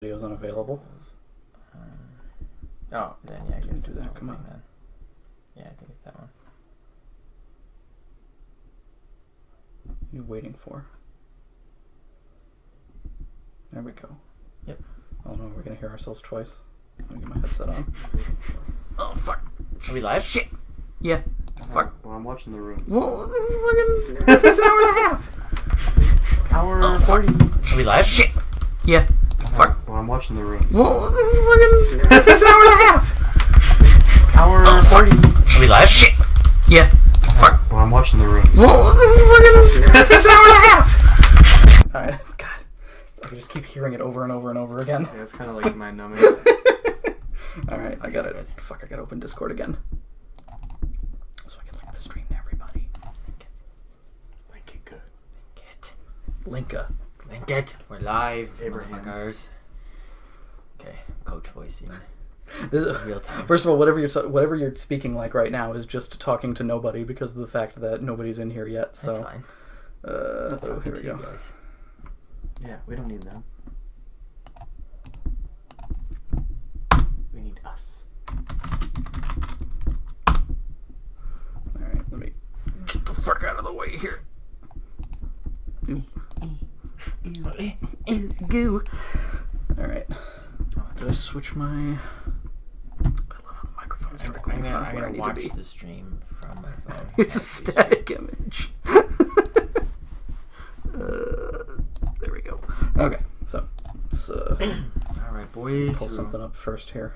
Video's unavailable. Oh, then yeah, I guess do it's that. Come on. then. Yeah, I think it's that one. What are you waiting for? There we go. Yep. Oh no, we're gonna hear ourselves twice. Let me get my headset on. Oh fuck. Are we live? Shit. Yeah. Fuck. Well, I'm watching the room. Well, fucking. It takes an hour and a half. Hour 40. Are we live? Shit. Yeah. Fuck. Well, I'm watching the room. Well, fucking. It takes an hour and a half. Hour 40. Are we live? Shit. Yeah. Fuck. Well, I'm watching the room. Well, fucking. It takes an hour and a half. Alright. God. I can just keep hearing it over and over and over again. Yeah, it's kind of like mind numbing. Alright, I got it. Fuck, I gotta open Discord again. So I can link the stream to everybody. Link it good. Linka. Link it. We're live. Abraham. Motherfuckers. Okay, coach voicing. This, Real time. first of all, whatever you're speaking like right now is just talking to nobody because of the fact that nobody's in here yet. So, That's fine. oh, here we go. Guys. Yeah, we don't need them. We need us. Alright, let me get the fuck out of the way here. Goo. Alright. Did I switch my... I love how the microphone's directly in front of where I need to be. Watch the stream from my phone. It's a static image. There we go. Okay, so let's Alright, boys. pull something up first here.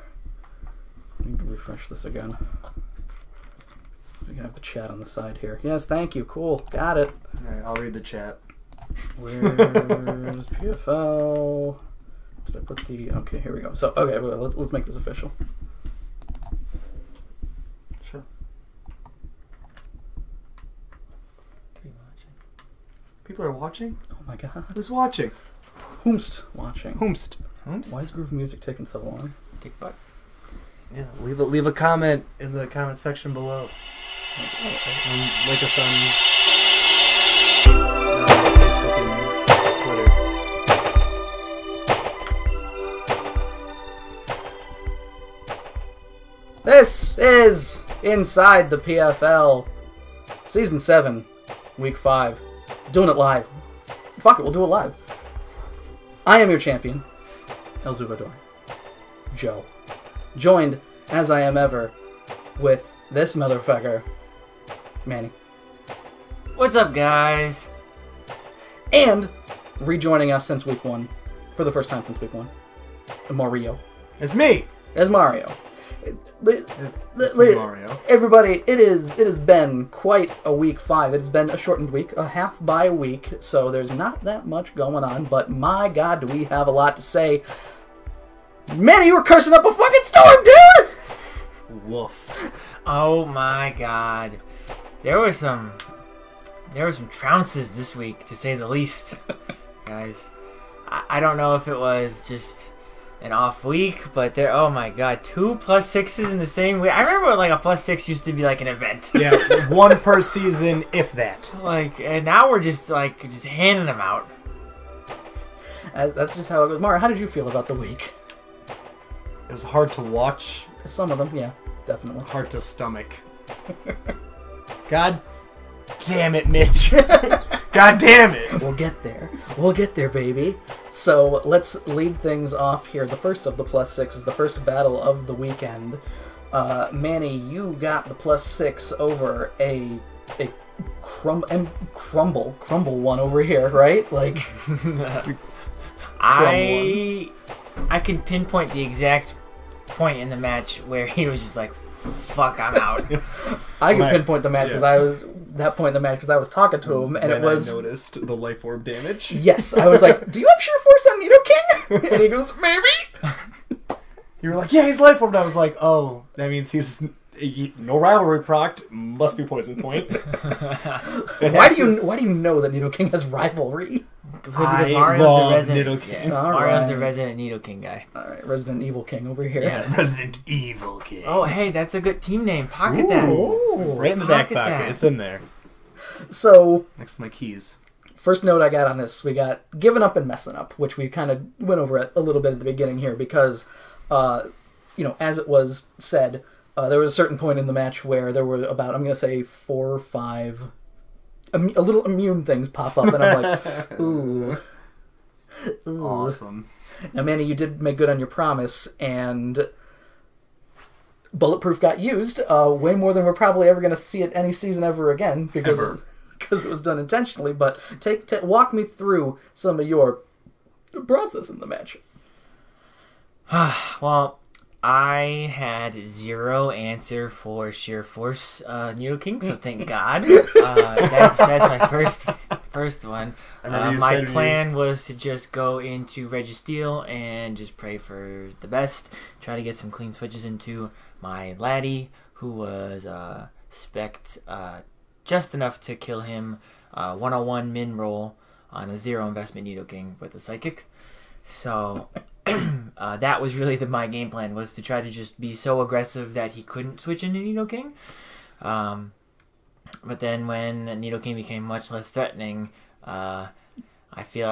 I need to refresh this again. So we can have the chat on the side here. Yes, thank you. Cool. Got it. Alright, I'll read the chat. Where's PFL? Did I put the... Okay, here we go. So, okay, well, let's make this official. Sure. People are watching? Oh my god. Who's watching? Whomst watching. Whomst. Why is Groove Music taking so long? Dick butt. Yeah, leave a comment in the comment section below. Like us on Facebook and Twitter. This is Inside the PFL. Season 7, Week 5. Doing it live. Fuck it, we'll do it live. I am your champion, El Zubador, Joe. Joined, as I am ever, with this motherfucker, Manny. What's up, guys? And, rejoining us since Week 1, for the first time since Week 1, Mario. It's me! As Mario. It's me, Mario. Everybody, it has been quite a week 5. It has been a shortened week, a half bye week, so there's not that much going on, but my god, do we have a lot to say. Manny, you were cursing up a fucking storm, dude! Woof. Oh my god. There were some trounces this week, to say the least. Guys, I don't know if it was just an off week, but oh my god, 2 +6s in the same week. I remember when, like, a +6 used to be like an event. Yeah, one per season, if that. Like, and now we're just handing them out. That's just how it goes. Mara, how did you feel about the week? It was hard to watch, Some of them, yeah, definitely. hard to stomach. God damn it, Mitch. God damn it. We'll get there. We'll get there, baby. So let's lead things off here. The first of the +6 is the first battle of the weekend. Manny, you got the +6 over a crumble one over here, right? Like I can pinpoint the exact point in the match where he was just like, "Fuck, I'm out." I can pinpoint the match because I was I was talking to him and When it was. I noticed the life orb damage. Yes, I was like, "Do you have sheer force on Nidoking?" And he goes, "Maybe." You were like, "Yeah, he's life orb." I was like, "Oh, that means he's no rivalry procced. Must be poison point." Why do you know that Nidoking has rivalry? I Mario's love the resident, Nidoking. yeah, All Mario's the right. resident Nidoking guy. All right, Resident Evil King over here. Yeah. Resident Evil King. Oh, hey, that's a good team name. Pocket that. Ooh, right in the back Pocket pocket. that. It's in there. So Next to my keys. first note I got on this, we got giving up and messing up, which we kind of went over it a little bit at the beginning here because, as it was said, there was a certain point in the match where there were about, I'm going to say 4 or 5 a little immune things pop up, and I'm like, ooh. Awesome. Now, Manny, you did make good on your promise, and Bulletproof got used way more than we're probably ever going to see it any season ever again because it was done intentionally. But walk me through some of your process in the match. Well, I had 0 answer for Sheer Force Nidoking, so thank God. That's my first one. My plan was to just go into Registeel and just pray for the best, try to get some clean switches into my laddie, who was spec'd just enough to kill him 101 min roll on a 0 investment Nidoking with a Psychic. So that was really my game plan, was to try to just be so aggressive that he couldn't switch into Nidoking. But then when Nidoking became much less threatening, I feel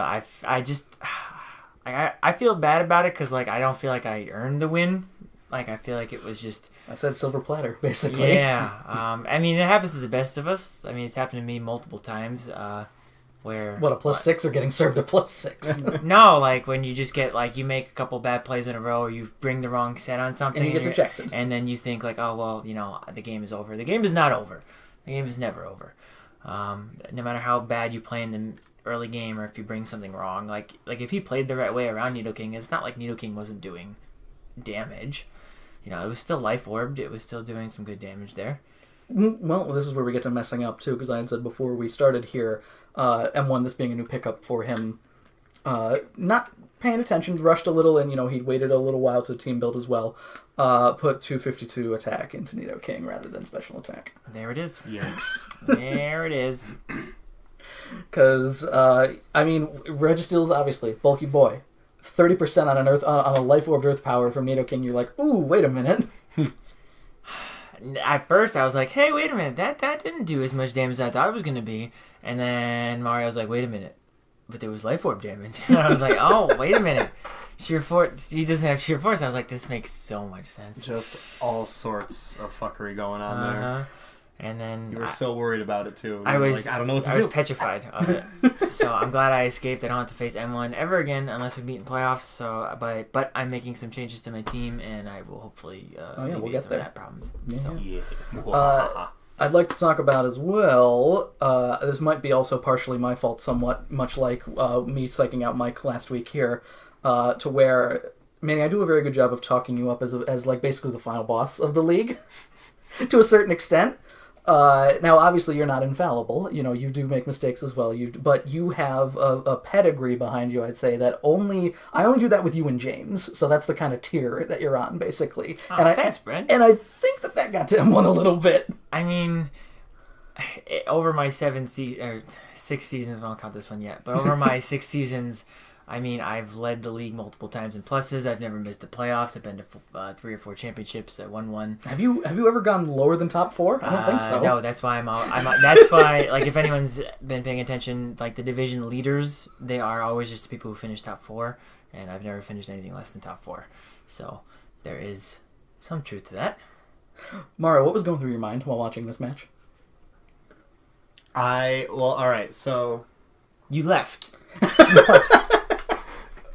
bad about it because I don't feel like I earned the win. I feel like it was just... I said silver platter, basically. Yeah. It happens to the best of us. It's happened to me multiple times. Where what, a +6 or getting served a +6? No, when you just get you make a couple bad plays in a row, or you bring the wrong set on something, and you get dejected, and then you think oh well, the game is over. The game is not over. The game is never over. No matter how bad you play in the early game, or if you bring something wrong, if he played the right way around Nidoking, it's not like Nidoking wasn't doing damage. It was still life orbed. It was still doing some good damage there. Well, this is where we get to messing up too, because I had said before we started here, M1, this being a new pickup for him, not paying attention, rushed a little, and he'd waited a little while to team build as well. Put 252 attack into Nidoking rather than special attack. There it is. Yikes. There it is. Because Registeel's obviously bulky boy. 30% on a life orb earth power from Nidoking. You're like, ooh, wait a minute. At first, I was like, hey, wait a minute, that didn't do as much damage as I thought it was going to be. And then Mario's like, wait a minute, but there was life orb damage. And I was like, oh, wait a minute. Sheer Force, he doesn't have Sheer Force. I was like, this makes so much sense. Just all sorts of fuckery going on there. And then you were so worried about it too. I was I don't know what to do. I was petrified of it. So I'm glad I escaped. I don't have to face M1 ever again unless we meet in playoffs. So, but I'm making some changes to my team, and I will hopefully we'll get some there. of that problems. Yeah. So. Yeah. I'd like to talk about as well, this might be also partially my fault somewhat, much like me psyching out Mike last week here, to where, Manny, I do a very good job of talking you up as basically the final boss of the league, to a certain extent. Now, obviously, you're not infallible. You do make mistakes as well. But you have a pedigree behind you, I'd say, I only do that with you and James. So that's the kind of tier that you're on, basically. Oh, thanks, Brent. And I think that got to M1 a little bit. Over my 6 seasons, I won't count this one yet, but over my 6 seasons, I've led the league multiple times in pluses. I've never missed the playoffs. I've been to 3 or 4 championships. I won one. Have you ever gone lower than top 4? I don't think so. No, that's why I'm out. That's why, if anyone's been paying attention, the division leaders, they are always just the people who finish top 4, and I've never finished anything less than top 4. So there is some truth to that. Mario, what was going through your mind while watching this match? All right, so you left.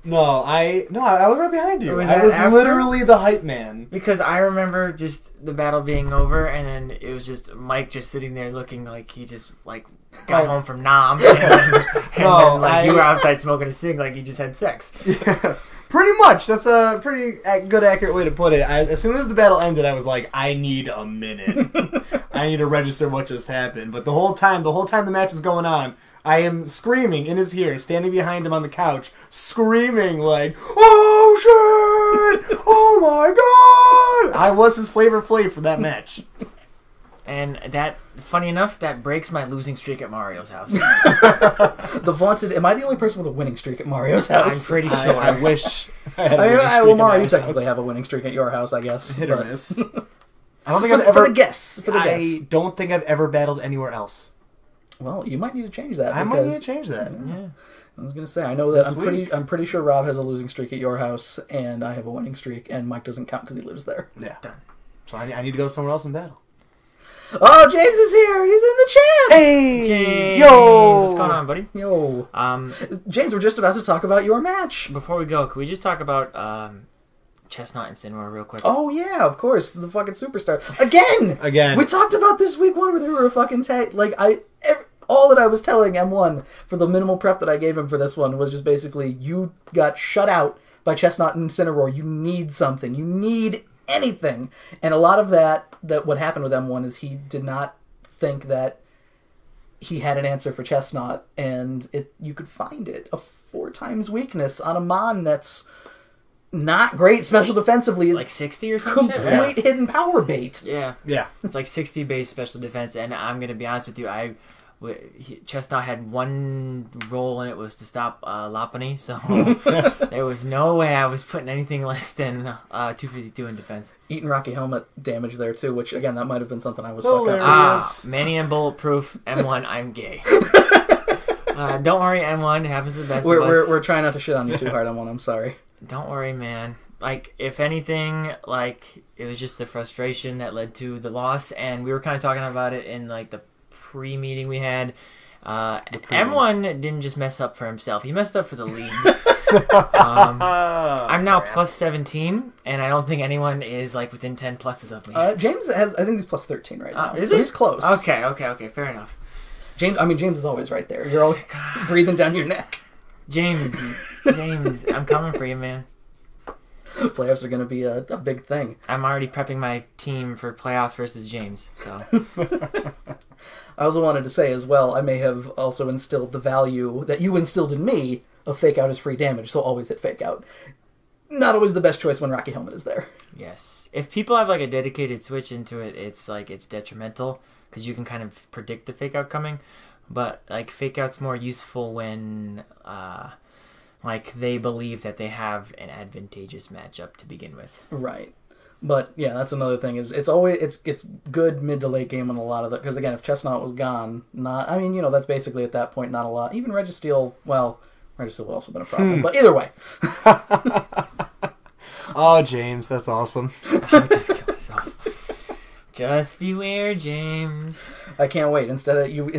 No, I was right behind you. Was I was after? literally the hype man. Because I remember just the battle being over, and then it was just Mike just sitting there looking like he just got home from Nam, and then you were outside smoking a cig like you just had sex. Yeah, pretty much. That's a pretty good, accurate way to put it. As soon as the battle ended, I was like, I need a minute. I need to register what just happened. But the whole time the match is going on, I am screaming in his ear, standing behind him on the couch, screaming oh shit! Oh my god! I was his Flavor Flav for that match. And that, funny enough, that breaks my losing streak at Mario's house. The vaunted, am I the only person with a winning streak at Mario's house? I'm pretty sure. I wish I had a winning streak well, Mario, at you technically house. have a winning streak at your house, I guess. Hit or miss. I don't think For I've ever... the guests. I don't think I've ever battled anywhere else. Well, you might need to change that. I might need to change that. Yeah. I was gonna say, I know that This I'm pretty sure Rob has a losing streak at your house, and I have a winning streak, and Mike doesn't count because he lives there. Yeah. Done. So I need to go somewhere else in battle. Oh, James is here! He's in the chat! Hey! James, Yo! what's going on, buddy? Yo. Um, James, we're just about to talk about your match. before we go, can we just talk about Chestnut and Sinwar real quick? Oh, yeah, of course. The fucking superstar. Again! Again. We talked about this week one where they were a fucking tag. Like, all that I was telling M1 for the minimal prep that I gave him for this one was just basically, you got shut out by Chestnut and Incineroar. You need something. You need anything. And a lot of that what happened with M1 is he did not think that he had an answer for Chestnut, and you could find it. A 4 times weakness on a Mon that's not great special defensively is Like 60 or something? complete hidden power bait. Yeah. Yeah. It's like 60 base special defense, and I'm going to be honest with you, Chestnut had one role, and it was to stop Lopunny, so there was no way I was putting anything less than 252 in defense. Eating Rocky Helmet damage there, too, which, again, that might have been something I was fucking up. Hilarious. Manny and Bulletproof, M1, I'm gay. Don't worry, M1, it happens to the best of us. We're trying not to shit on you too hard on one, I'm sorry. Don't worry, man. Like, if anything, like, it was just the frustration that led to the loss, and we were kind of talking about it in, like, the pre-meeting we had. M1 didn't just mess up for himself. He messed up for the league. I'm now plus 17, and I don't think anyone is, like, within 10 pluses of me. James I think he's plus 13 right now. Is so he? he's close. Okay, fair enough. James is always right there. You're always breathing down your neck. James, I'm coming for you, man. Playoffs are going to be a big thing. I'm already prepping my team for playoffs versus James, so... I also wanted to say as well, I may have also instilled the value that you instilled in me of fake out is free damage, so always hit fake out. Not always the best choice when Rocky Helmet is there. Yes. If people have, like, a dedicated switch into it, it's, like, it's detrimental, because you can kind of predict the fake out coming, but, like, fake out's more useful when, like, they believe that they have an advantageous matchup to begin with. Right. But yeah, that's another thing. Is it's good mid to late game on a lot of that, because again, if Chestnut was gone, that's basically at that point not a lot. Even Registeel, Registeel would also been a problem. But either way, Oh, James, that's awesome. I'll just kill myself. Just beware, James. I can't wait. Instead of you,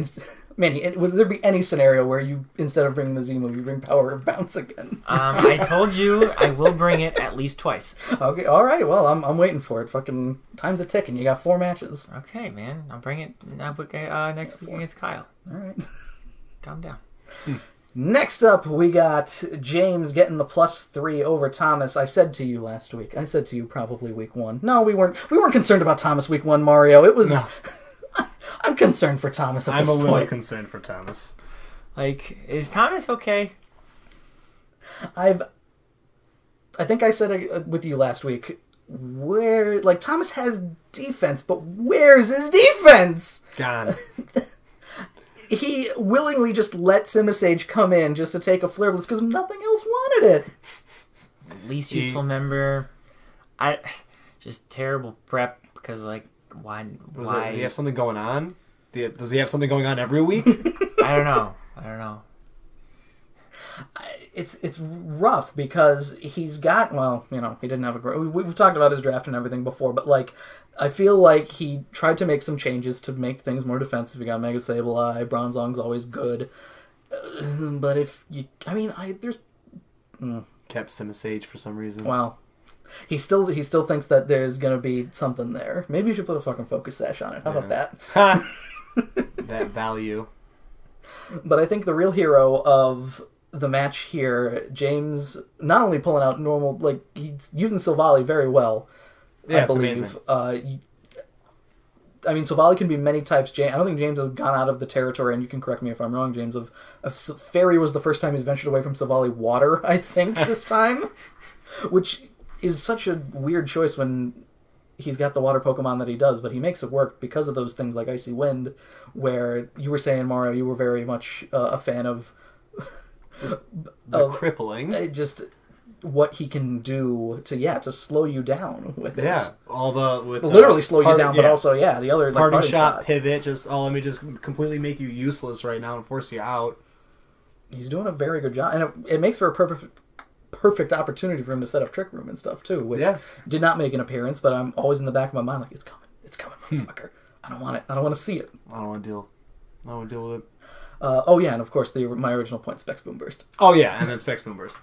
Manny, would there be any scenario where you, instead of bringing the Z move, you bring Power of Bounce again? I told you I will bring it at least twice. Okay, all right. Well, I'm waiting for it. Fucking time's a ticking. You got 4 matches. Okay, man. I'll bring it next week against Kyle. All right. Calm down. Next up, we got James getting the +3 over Thomas. I said to you last week. I said to you probably week 1. No, we weren't. We weren't concerned about Thomas week 1, Mario. It was. No. I'm concerned for Thomas at this point. I'm a little concerned for Thomas. Like, is Thomas okay? I think I said it with you last week. Where, like, Thomas has defense, but where's his defense? Gone. He willingly just let Simisage come in just to take a flare blitz because nothing else wanted it. Least useful member. Just terrible prep because, like, why? Does he have something going on? Does he have something going on every week? I don't know. It's rough because he's got, he didn't have a great... We've talked about his draft and everything before, but, like, I feel like he tried to make some changes to make things more defensive. He got Mega Sableye, Bronzong's always good. But if you... there's... Kept Simisage for some reason. Well, he still thinks that there's going to be something there. Maybe you should put a fucking focus sash on it. How about that? That value. But I think the real hero of the match here, James, not only pulling out normal, like, he's using Silvally very well, yeah, I believe. Amazing. Silvally can be many types. I don't think James has gone out of the territory, and you can correct me if I'm wrong, James, of Fairy was the first time he's ventured away from Silvally Water, I think, this time. Which is such a weird choice when he's got the water Pokemon that he does, but he makes it work because of those things like Icy Wind, where you were saying, Mario, you were very much a fan of... the crippling. what he can do to slow you down with it. Yeah, all the with Literally slow you down, but yeah. also the other like parting shot, pivot. Let me just completely make you useless right now and force you out. He's doing a very good job, and it makes for a perfect opportunity for him to set up Trick Room and stuff too, which did not make an appearance, but I'm always in the back of my mind like, it's coming, motherfucker. I don't want it. I don't want to see it. I don't want to deal with it. And of course my original point, Specs Boom Burst. Oh yeah, and then Specs Boom Burst.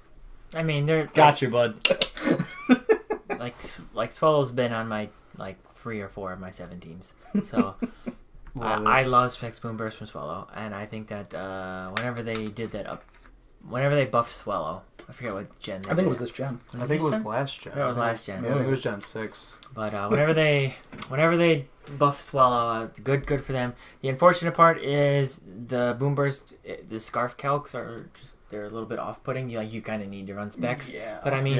I mean, they're got you, bud. like Swallow's been on my 3 or 4 of my 7 teams, so I love Specs Boom Burst from Swallow, and I think that whenever they buffed Swallow, I forget what gen. I think it was this gen. I think it was last gen. That was last gen. Yeah, I think it was Gen 6. But whenever they buff Swallow, good for them. The unfortunate part is the Boom Burst, the Scarf calcs they're a little bit off-putting. You kind of need to run specs. Yeah. But I mean,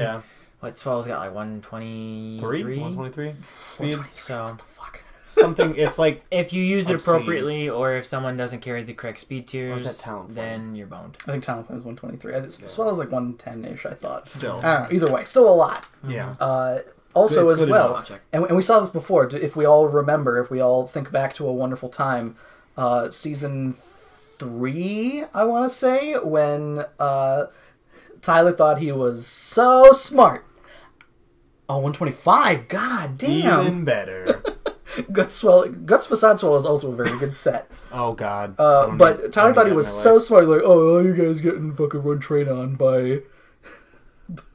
what Swallow's got 123? 123 speed. So What the fuck? Something. It's like if you use it obscene. appropriately, or if someone doesn't carry the correct speed tiers, that Talonflame? then you're boned. I think Talonflame was 123. Swallow's like 110-ish, I thought. Still. I don't know. Either way, still a lot. Yeah. Also, It's as good well, enough. and we saw this before. If we all remember, if we all think back to a wonderful time, season 3, I want to say, when Tyler thought he was so smart. Oh, 125. God damn. Even better. Guts Facade Swallow is also a very good set. Oh God. But Tyler thought he was so smart. Like, oh, you guys getting fucking run train on by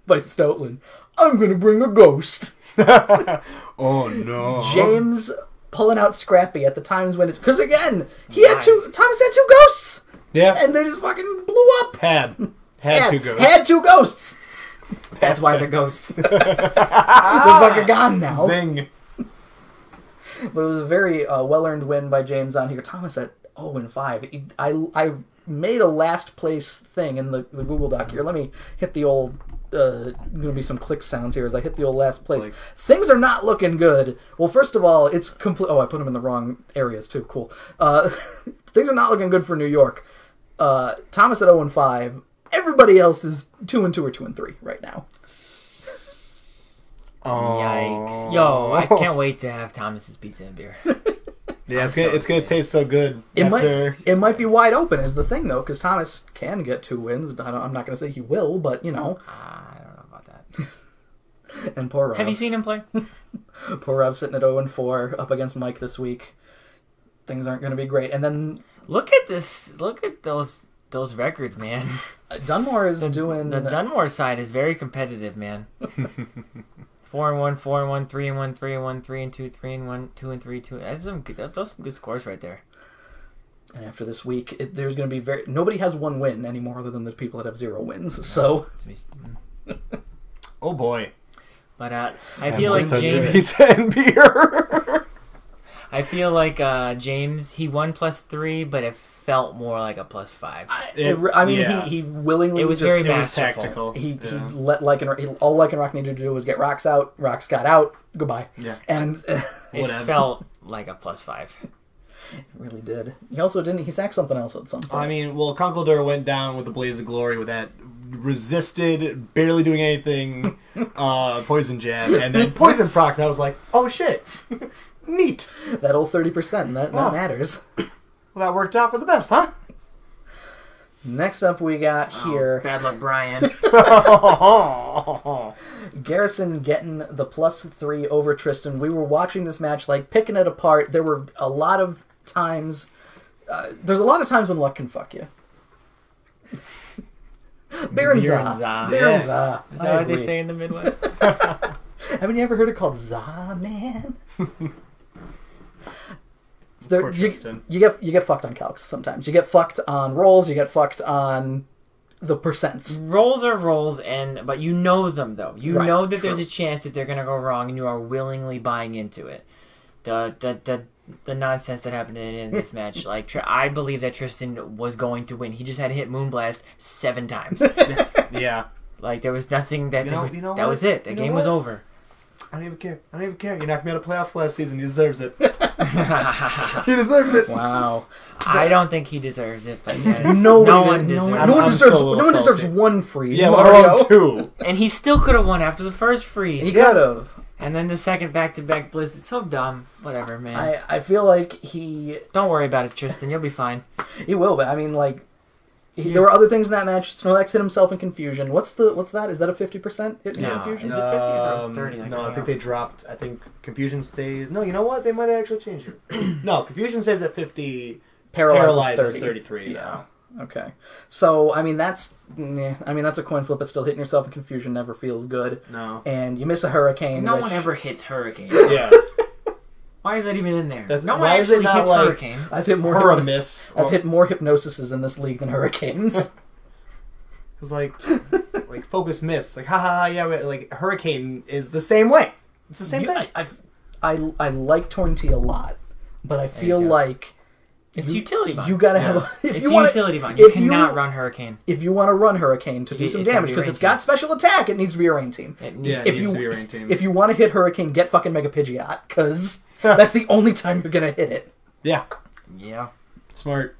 Stoutland. I'm gonna bring a ghost. Oh no. James pulling out Scrappy at the times when it's because again Thomas had 2 ghosts. Yeah. And they just fucking blew up. Had 2 ghosts. Had 2 ghosts. That's why they're ghosts. They're fucking gone now. Zing. But it was a very well-earned win by James on here. Thomas at 0-5. I made a last place thing in the Google Doc here. Let me hit the old... going to be some click sounds here as I hit the old last place. Like, things are not looking good. Well, first of all, it's complete... Oh, I put them in the wrong areas, too. Cool. Things are not looking good for New York. Thomas at 0-5. Everybody else is 2-2 or 2-3 right now. oh. Yikes! Yo, I can't wait to have Thomas's pizza and beer. Yeah, it's gonna taste so good. It might be wide open is the thing though, because Thomas can get 2 wins. I'm not going to say he will, but I don't know about that. And poor Rob. Have you seen him play? Poor Rob sitting at 0-4 up against Mike this week. Things aren't going to be great. And then Look at this. Look at those records, man. Dunmore is doing... The Dunmore side is very competitive, man. 4-1, 4-1, 3-1, 3-1, 3-2, 3-1, 2-3, 2. That's some good scores right there. And after this week, there's going to be nobody has 1 win anymore other than the people that have 0 wins. So, oh boy. But I feel like James. Pizza and beer. I feel like James. He won +3, but it felt more like a +5. He willingly. It was just, very It was masterful. tactical. He let all Lycanroc needed to do was get rocks out. Rocks got out. Goodbye. Yeah. And It Whatevs. felt like a +5. it really did. He also didn't. He sacked something else at some point. I mean, well, Conkeldurr went down with a blaze of glory with that resisted, barely doing anything, poison jab, and then poison proc. And I was like, oh shit, neat. That old 30%. That matters. Well, that worked out for the best, huh? Next up, we got here Bad luck, Brian. Garrison getting the +3 over Tristan. We were watching this match, like picking it apart. There were a lot of times. There's a lot of times when luck can fuck you. Baron Za. Baron Za. Is that what they say in the Midwest? Haven't you ever heard it called Za, man? Poor Tristan. You get fucked on calcs sometimes. You get fucked on rolls. You get fucked on the percents. Rolls are rolls, but you know them though. You Right, know that true. there's a chance that they're gonna go wrong, and you are willingly buying into it. The nonsense that happened in this match, like I believe that Tristan was going to win. He just had to hit Moonblast 7 times. Yeah. Like there was nothing that You know that what? was it. The You know game was what? over. I don't even care. I don't even care. You knocked me out of playoffs last season. He deserves it. He deserves it. Wow. I don't think he deserves it, but yes, No one one deserves it. deserves one freeze. Yeah, Mario. let alone 2. And he still could have won after the first freeze. He could have. And then the second back-to-back blitz. It's so dumb. Whatever, man. I feel like he Don't worry about it, Tristan. You'll be fine. will, but I mean, like, there were other things in that match. Snorlax hit himself in confusion. What's that? Is that a 50% hit in No. confusion? Is it 50? I thought it was 30, like no, I everything think they else. dropped. I think confusion stays. No, you know what? They might have actually changed it. No, confusion stays at 50. Paralyzes 30. 33. Yeah. Okay. So I mean that's a coin flip, but still hitting yourself in confusion never feels good. No. And you miss a hurricane. No which- one ever hits Hurricane. Yeah. Why is that even in there? That's- no one why is it actually not hits like- Hurricane. I've hit more. Her a miss. I've hit more hypnosises in this league than hurricanes. It's like focus miss. Like ha ha ha. Yeah, but, like hurricane is the same way. It's the same thing. I like Tornti a lot, but I feel too. like It's utility bond. you gotta have a, if It's you want utility bond. You if you- cannot run Hurricane. if you want to run Hurricane to do It's some gotta damage be a because rain it's got team. special attack, it needs to be a rain team. It needs Yeah, to it if needs you to be a rain team. if you want to hit Hurricane, get fucking Mega Pidgeot because that's the only time you're gonna hit it. Yeah. Yeah. Smart.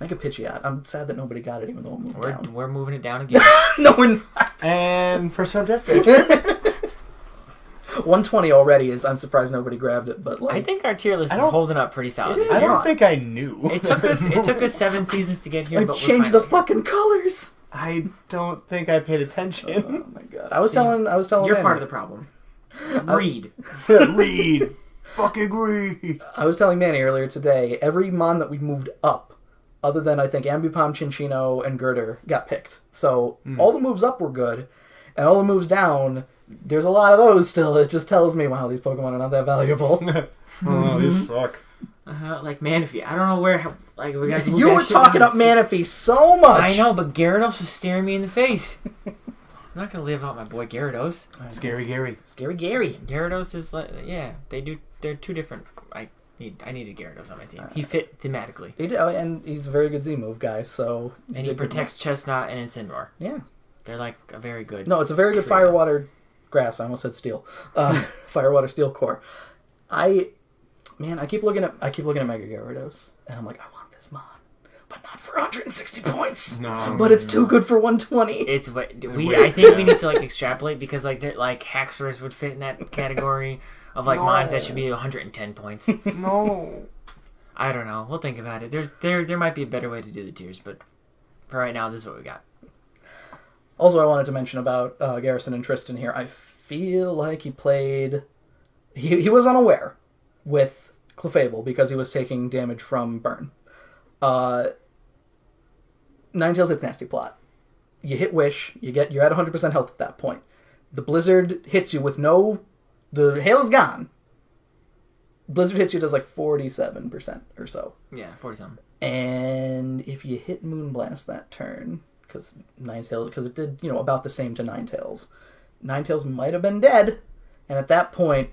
Mega Pidgeot. I'm sad that nobody got it, even though it moved down. We're moving it down again. No, we're not. And first round draft pick. 120 already is. I'm surprised nobody grabbed it, but like I think our tier list I is don't- holding up pretty solid. It is. this I year. don't think I knew. It took us 7 seasons to get here, I but changed we're the finally fucking colors. I don't think I paid Oh attention. my god! I was telling. here. You're Manny- part of the problem. Read. Read. Fucking read. I was telling Manny earlier today. Every mon that we moved up, other than I think Ambipom, Chinchino, and Girder, got picked. So all the moves up were good, and all the moves down. There's a lot of those still. It just tells me, wow, these Pokemon are not that valuable. Oh, these suck. Like Manaphy. I don't know where. Like we got. You were talking up Manaphy so much. I know, but Gyarados was staring me in the face. I'm not gonna live out my boy Gyarados. Scary Gary. Scary Gary. Gyarados is like, yeah, they're two different. I needed Gyarados on my team. He fit thematically, He did, and he's a very good Z move guy. So and he protects Chestnut and Incineroar. Yeah. They're like a very good. No, it's a very good trio. fire, water, grass. I almost said steel. Fire, water, steel core. I keep looking at Mega Gyarados, and I'm like, I want this mon, but not for 160 points. No. But it's too good for 120. It's what I think we need to like extrapolate because like Haxorus would fit in that category of like mines that should be 110 points. No. I don't know. We'll think about it. There might be a better way to do the tiers, but for right now, this is what we got. Also, I wanted to mention about Garrison and Tristan here. I feel like he played. He was unaware with Clefable because he was taking damage from Burn. Ninetales hits Nasty Plot. You hit Wish. You're at 100% health at that point. The Blizzard hits you with no. The hail is gone. Blizzard hits you does like 47% or so. Yeah, 40-something. And if you hit Moonblast that turn, because it did, about the same to Ninetales. Ninetales might have been dead, and at that point,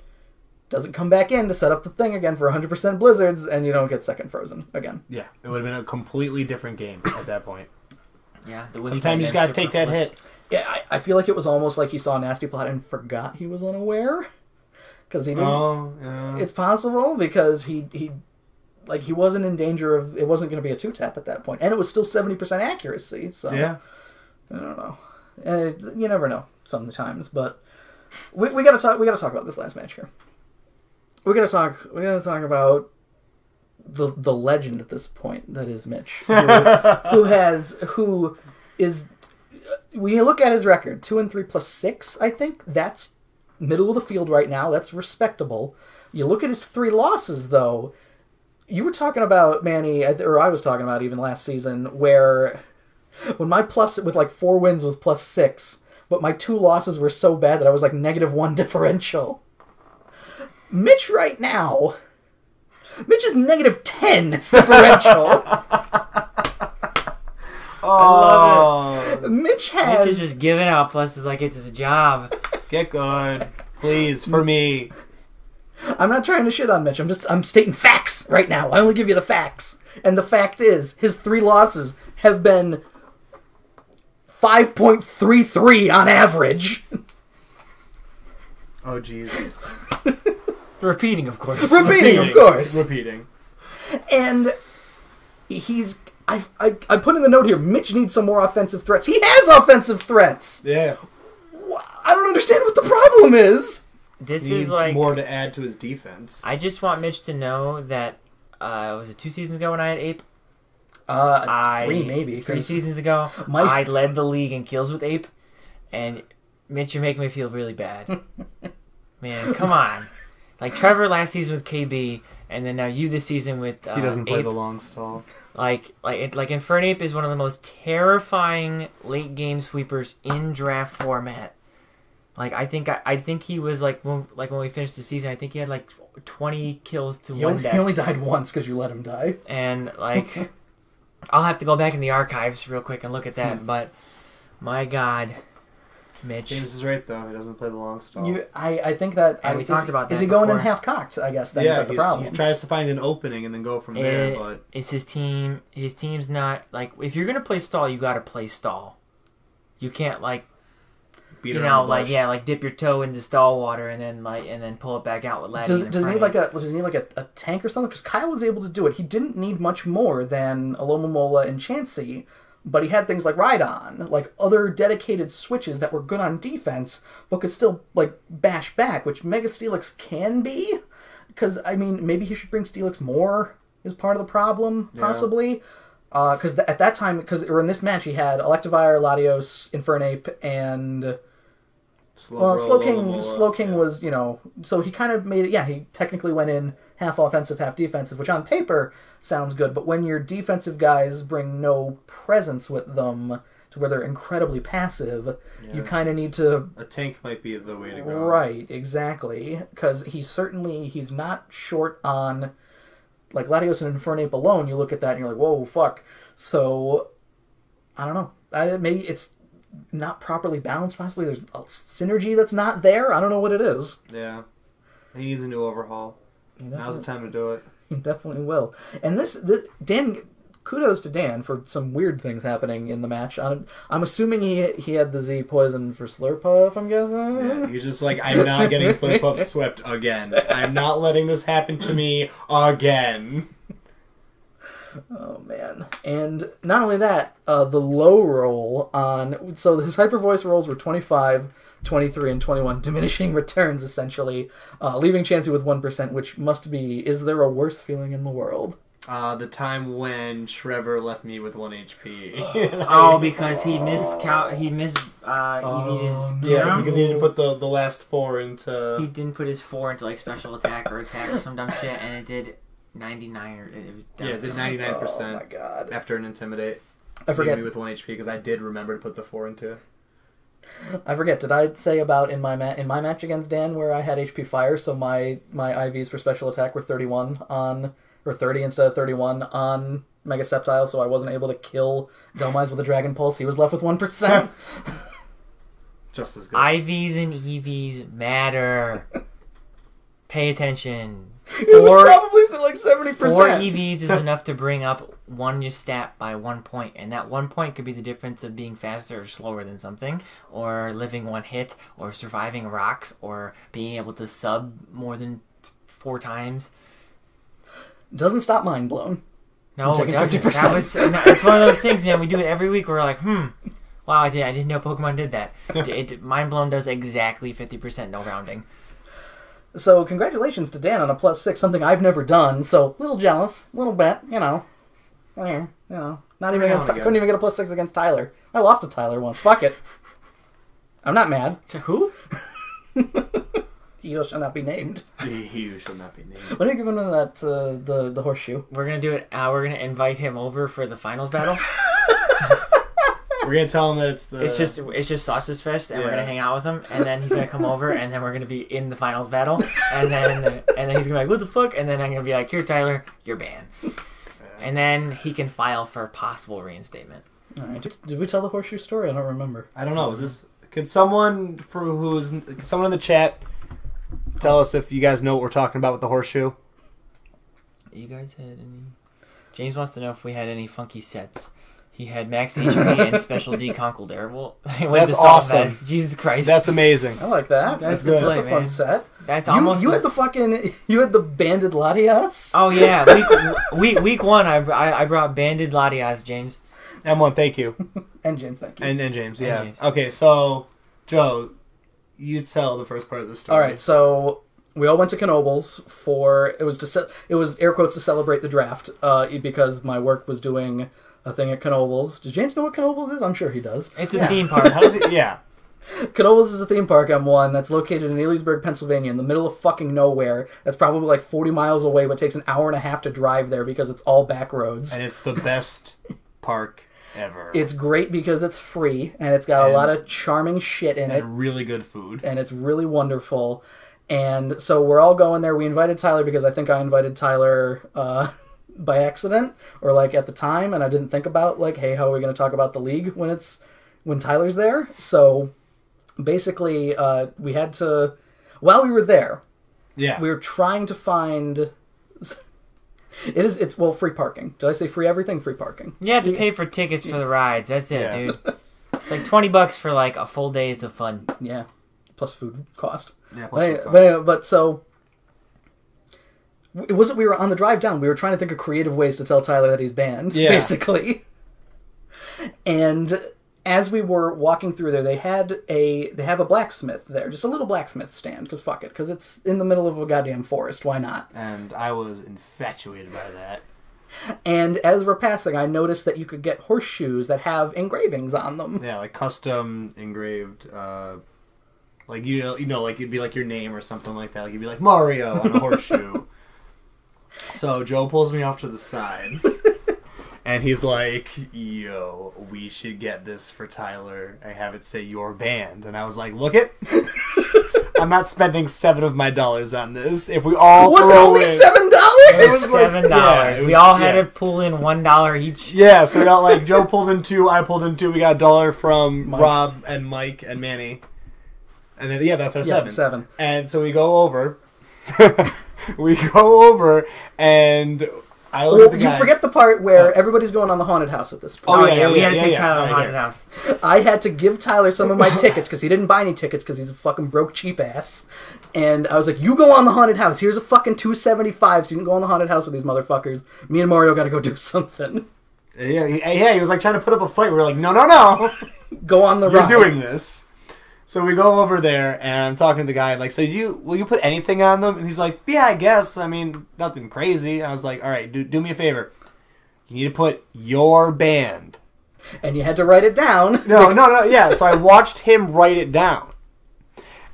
doesn't come back in to set up the thing again for 100% Blizzards, and you don't get second Frozen again. Yeah, it would have been a completely different game at that point. Yeah, Sometimes you just gotta take that hit. Yeah, I feel like it was almost like he saw Nasty Plot and forgot he was unaware. Because he didn't. Oh, yeah. It's possible because he wasn't in danger of. It wasn't going to be a 2-tap at that point, and it was still 70% accuracy. So Yeah. I don't know. You never know sometimes, but we got to talk. We got to talk about this last match here. We got to talk about the legend at this point that is Mitch, who is. When you look at his record, 2-3 plus 6, I think that's middle of the field right now. That's respectable. You look at his 3 losses, though. You were talking about, Manny, or I was talking about even last season, when my plus with like 4 wins was plus 6, but my 2 losses were so bad that I was like -1 differential. Mitch right now, Mitch is -10 differential. Oh, Mitch has... Mitch is just giving out pluses like it's his job. get good, please, for me. I'm not trying to shit on Mitch. I'm stating facts right now. I only give you the facts. And the fact is, his 3 losses have been 5.33 on average. Oh, jeez. Repeating, of course. Repeating, of course. Repeating. And he's... I put in the note here, Mitch needs some more offensive threats. He has offensive threats! Yeah. I don't understand what the problem is! This He needs is like... more to add to his defense. I just want Mitch to know that, was it 2 seasons ago when I had Ape? 3 maybe. 3 seasons ago, I led the league in kills with Ape, and Mitch, you're making me feel really bad. Man, come on. Like Trevor last season with KB, and then now you this season with he doesn't play Ape. the long stall. Like Infernape is one of the most terrifying late game sweepers in draft format. Like I think he was like when we finished the season, I think he had like 20 kills to one deck. He only died once because you let him die. And like I'll have to go back in the archives real quick and look at that, but my God, Mitch. James is right though. He doesn't play the long stall. I think that. And we talked about that. Is he going before. in half cocked? I guess that's the he problem. tries to find an opening and then go from there. But it's his team. His team's not like if you're gonna play stall, you got to play stall. You can't like beat you around know the like bush. yeah like dip your toe into stall water and then pull it back out with Laddie. Does he need like a tank or something? Because Kyle was able to do it. He didn't need much more than Alomomola and Chansey, but he had things like Rhydon, like other dedicated switches that were good on defense, but could still like bash back, which Mega Steelix can be. Because I mean, maybe he should bring Steelix more is part of the problem, possibly. Because at that time, or in this match, he had Electivire, Latios, Infernape, and Slow King was, so he kind of made it, he technically went in half offensive, half defensive, which on paper sounds good, but when your defensive guys bring no presence with them to where they're incredibly passive, you kind of need to... A tank might be the way to go. Right, exactly, because he's not short on, like, Latios and Infernape alone, you look at that and you're like, whoa, fuck. So, I don't know. Maybe it's not properly balanced, possibly. There's a synergy that's not there. I don't know what it is. Yeah. He needs a new overhaul. Now's the time to do it. He definitely will. And Dan, kudos to Dan for some weird things happening in the match. I'm assuming he had the Z poison for Slurpuff, I'm guessing? Yeah, he's just like, I'm not getting Slurpuff swept again. I'm not letting this happen to me again. Oh, man. And not only that, the low roll on... So his Hyper Voice rolls were 25, 23, and 21, diminishing returns, essentially, leaving Chansey with 1%, which must be... Is there a worse feeling in the world? The time when Trevor left me with 1 HP. Because he missed yeah, because he didn't put the last 4 into... He didn't put his 4 into like special attack or some dumb shit, and it did 99 or... it did 99%. Oh my God. After an Intimidate. I forget. Me with 1 HP because I did remember to put the 4 into. I forget. Did I say about in my match against Dan where I had HP Fire, so my IVs for special attack were 31 on... Or 30 instead of 31 on Mega Sceptile, so I wasn't able to kill Domize with a Dragon Pulse. He was left with 1%. Just as good. IVs and EVs matter. Pay attention. It was probably still like 70%. 4 EVs is enough to bring up your stat by 1 point, and that 1 point could be the difference of being faster or slower than something, or living 1 hit, or surviving rocks, or being able to sub more than 4 times. Doesn't stop mind blown. No, it doesn't. It's one of those things, man. We do it every week. We're like, wow, I didn't know Pokemon did that. Mind blown does exactly 50%, no rounding. So congratulations to Dan on a +6, something I've never done. So a little jealous, a little bit, Not even couldn't even get a +6 against Tyler. I lost to Tyler once. Fuck it. I'm not mad. To who? He shall not be named. He shall not be named. What are you giving him that the horseshoe? We're gonna do it. We're gonna invite him over for the finals battle. We're gonna tell him that it's just Sausage Fest, and we're gonna hang out with him, and then he's gonna come over, and then we're gonna be in the finals battle, and then he's gonna be like, "What the fuck?" And then I'm gonna be like, "Here, Tyler, you're banned," and then he can file for possible reinstatement. All right. Did we tell the horseshoe story? I don't remember. I don't know. Could someone someone in the chat tell us if you guys know what we're talking about with the horseshoe? You guys had any? James wants to know if we had any funky sets. He had max HP and special D Conkle Daredevil. That's awesome. Jesus Christ. That's amazing. I like that. That's good. That's a play, fun man. set. That's You, almost. you had the banded Latias. Oh yeah, week one. I brought banded Latias, James. M1, thank you. And James, thank you. And James, yeah. James. Okay, so, Joe, you tell the first part of the story. All right, so we all went to Knoebels for it was air quotes to celebrate the draft because my work was doing a thing at Knoebels. Does James know what Knoebels is? I'm sure he does. It's a theme park. How does it, yeah. Knoebels is a theme park, M1, that's located in Elysburg, Pennsylvania, in the middle of fucking nowhere. That's probably like 40 miles away, but takes an hour and a half to drive there because it's all back roads. And it's the best park ever. It's great because it's free, and it's got a lot of charming shit in it. And really good food. And it's really wonderful. And so we're all going there. We invited Tyler because I think I invited Tyler by accident, or like at the time, and I didn't think about like, hey, how are we going to talk about the league when Tyler's there? So basically, we had to, while we were there, Yeah. we were trying to find. It's free parking. Did I say free everything? Free parking. You have to pay for tickets for the rides. That's it, Yeah. dude. It's like $20 for like a full day's of fun. Yeah, plus food cost. Yeah, But so it wasn't. We were on the drive down. We were trying to think of creative ways to tell Tyler that he's banned, basically. And as we were walking through there, they have a blacksmith there, just a little blacksmith stand, because fuck it, because it's in the middle of a goddamn forest. Why not? And I was infatuated by that. And as we're passing, I noticed that you could get horseshoes that have engravings on them. Yeah, like custom engraved, like you know, like it'd be like your name or something like that. Like you'd be like Mario on a horseshoe. So Joe pulls me off to the side, and he's like, "Yo, we should get this for Tyler. I have it say your band." And I was like, "Look it." I'm not spending $7 of my dollars on this. If we all Was it throw only in- $7? It was like- $7. yeah, it We was- all had yeah. to pull in $1 each. Yeah, so we got like Joe pulled in 2, I pulled in 2. We got $1 from Mike. Rob and Mike and Manny, and then that's our 7. 7. And so we go over, and I look at the guy. You forget the part where everybody's going on the haunted house at this point. Oh, Oh, yeah, yeah, we yeah, had to yeah, take yeah. Tyler Oh, to Haunted yeah. House. I had to give Tyler some of my tickets because he didn't buy any tickets because he's a fucking broke cheap ass. And I was like, you go on the haunted house. Here's a fucking $275 so you can go on the haunted house with these motherfuckers. Me and Mario got to go do something. Yeah, he was like trying to put up a fight. We were like, no, Go on the you're ride. doing this. So we go over there, and I'm talking to the guy. I'm like, so will you put anything on them? And he's like, yeah, I guess. I mean, nothing crazy. I was like, all right, do me a favor. You need to put your band. And you had to write it down. No, yeah. So I watched him write it down.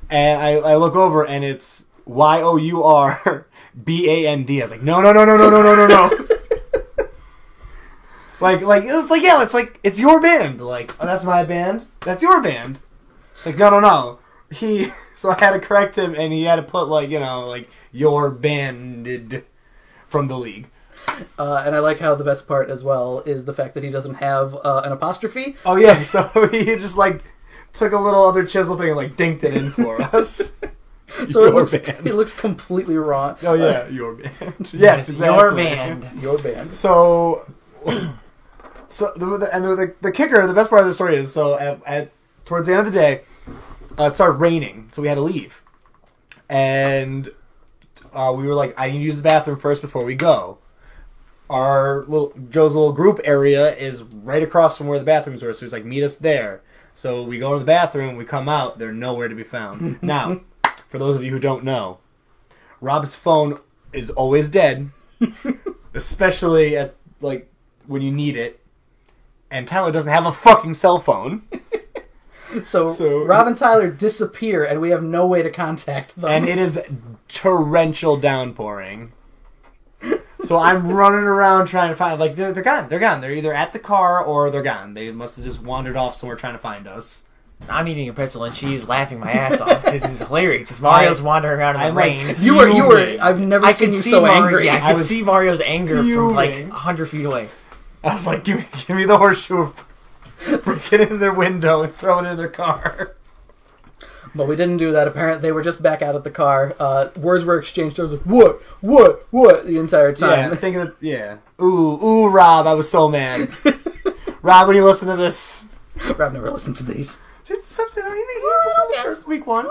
And I look over, and it's YOURBAND. I was like, no. like it was like, yeah, it's your band. Like, oh, that's my band. That's your band. It's like, no. So I had to correct him, and he had to put like your banded from the league. And I like how the best part as well is the fact that he doesn't have an apostrophe. Oh yeah, so he just like took a little other chisel thing and like dinked it in for us. So Your it looks completely wrong. Oh yeah, your band. Yes, exactly. Your band. Your band. So the kicker, the best part of the story is at towards the end of the day, it started raining, so we had to leave, and we were like, I need to use the bathroom first before we go. Joe's little group area is right across from where the bathrooms were, so he's like, meet us there. So we go to the bathroom, we come out, they're nowhere to be found. Now, for those of you who don't know, Rob's phone is always dead, especially at like when you need it, and Tyler doesn't have a fucking cell phone. So Rob and Tyler disappear, and we have no way to contact them. And it is torrential downpouring. So I'm running around trying to find, like, they're gone. They're gone. They're either at the car or they're gone. They must have just wandered off somewhere trying to find us. I'm eating a pretzel and she's laughing my ass off because it's hilarious. Because Mario's wandering around in the I'm like, rain. you were. fuming. I've never I seen could you see so Mario, angry. yeah, I could was see Mario's anger from like fuming. 100 feet away. I was like, give me the horseshoe. Break it in their window and throw it in their car. But we didn't do that. Apparently, they were just back out at the car. Words were exchanged. I was like, what, the entire time. Yeah, thinking that, yeah. Ooh, Rob, I was so mad. Rob, when you listen to this, Rob never listened to these. it's something I mean. First week one.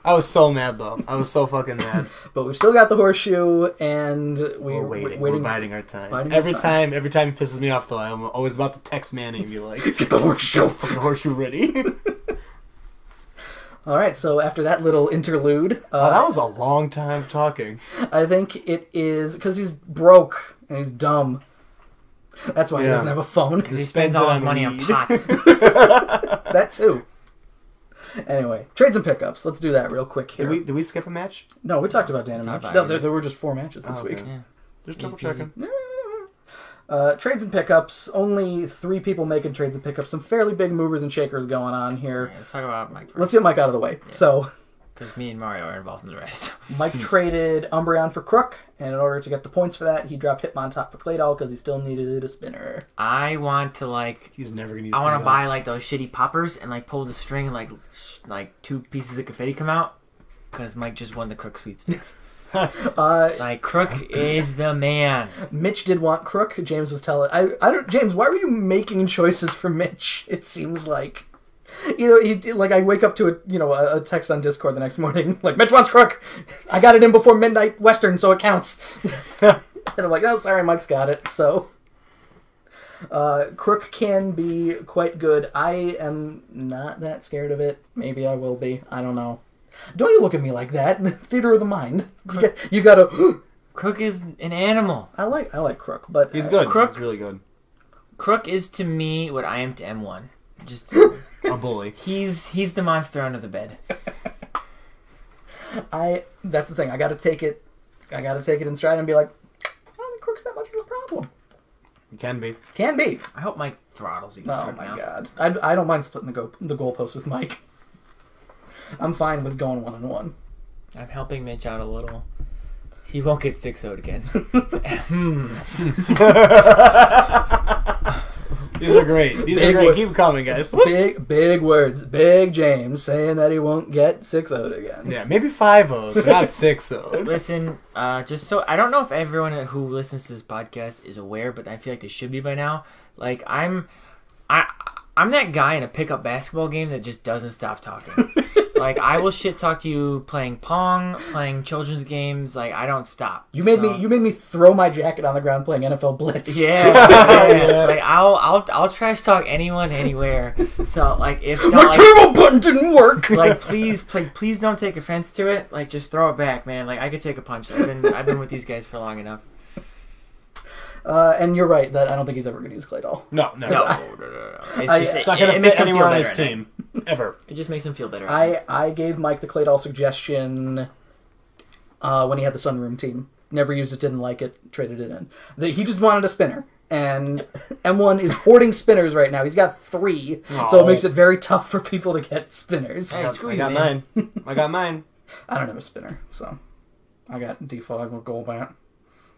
I was so mad though. I was so fucking mad. But we've still got the horseshoe, and We're waiting. waiting. We're biding our time. Biding Every our time. time he pisses me off though, I'm always about to text Manny and be like, Get the horseshoe. "Get the fucking horseshoe ready." All right, so after that little interlude, That was a long time talking. I think it is because he's broke and he's dumb. That's why he Yeah. doesn't have a phone. He Spends spends it all his on money on weed. pot. That too. Anyway, trades and pickups. Let's do that real quick here. Did we skip a match? No, we talked about Dan and Talked Mitch. about No, it. there were just 4 matches this Oh, week. okay. Yeah. Just He's double busy. checking. Trades and pickups. Only 3 people making trades and pickups. Some fairly big movers and shakers going on here. Yeah, let's talk about Mike first. Let's get Mike out of the way. Yeah. So, Because me and Mario are involved in the rest. Mike traded Umbreon for Crook, and in order to get the points for that, he dropped Hitmontop for Claydol because he still needed a spinner. I want to He's never gonna use. I want to Claydol. buy like those shitty poppers and like pull the string and like 2 pieces of confetti come out. Because Mike just won the Crook sweepstakes. Like Crook is the man. Mitch did want Crook. James was telling I don't James, why were you making choices for Mitch? It seems like I wake up to a text on Discord the next morning like Mitch wants Crook. I got it in before midnight Western, so it counts. And I'm like, oh sorry, Mike's got it. So Crook can be quite good. I am not that scared of it. Maybe I will be. I don't know. Don't you look at me like that. Theater of the mind. You gotta. Crook is an animal. I like Crook, but He's good. Crook- He's really good. Crook is to me what I am to M1. Just A bully. he's the monster under the bed. That's the thing. I gotta take it in stride and be like, I don't think Crook's that much of a problem. He can be. Can be. I hope Mike throttles these Oh Crook my now. god. I don't mind splitting the goalpost with Mike. I'm fine with going 1-1. I'm helping Mitch out a little. He won't get 6-0'd again. These are great. These are great. Keep coming, guys. Big words. Big James saying that he won't get 6-0'd again. Yeah, maybe 5-0, but not 6-0. Listen, just so I don't know if everyone who listens to this podcast is aware, but I feel like they should be by now. Like I'm that guy in a pickup basketball game that just doesn't stop talking. Like I will shit talk you playing Pong, playing children's games. Like I don't stop. You made me throw my jacket on the ground playing NFL Blitz. Yeah, yeah. Like I'll trash talk anyone anywhere. So like if My turbo button didn't work. like please don't take offense to it. Like just throw it back, man. Like I could take a punch. I've been with these guys for long enough. And you're right that I don't think he's ever going to use Claydol. No. It's It's not going to makes fit him anyone feel on his better, team. Ever. It just makes him feel better. I gave Mike the Claydol suggestion when he had the Sunroom team. Never used it, didn't like it, traded it in. He just wanted a spinner. And M1 is hoarding spinners right now. He's got 3, so it makes it very tough for people to get spinners. Hey, screw I you, got man. mine. I got mine. I don't have a spinner, so I got defog with goal bat.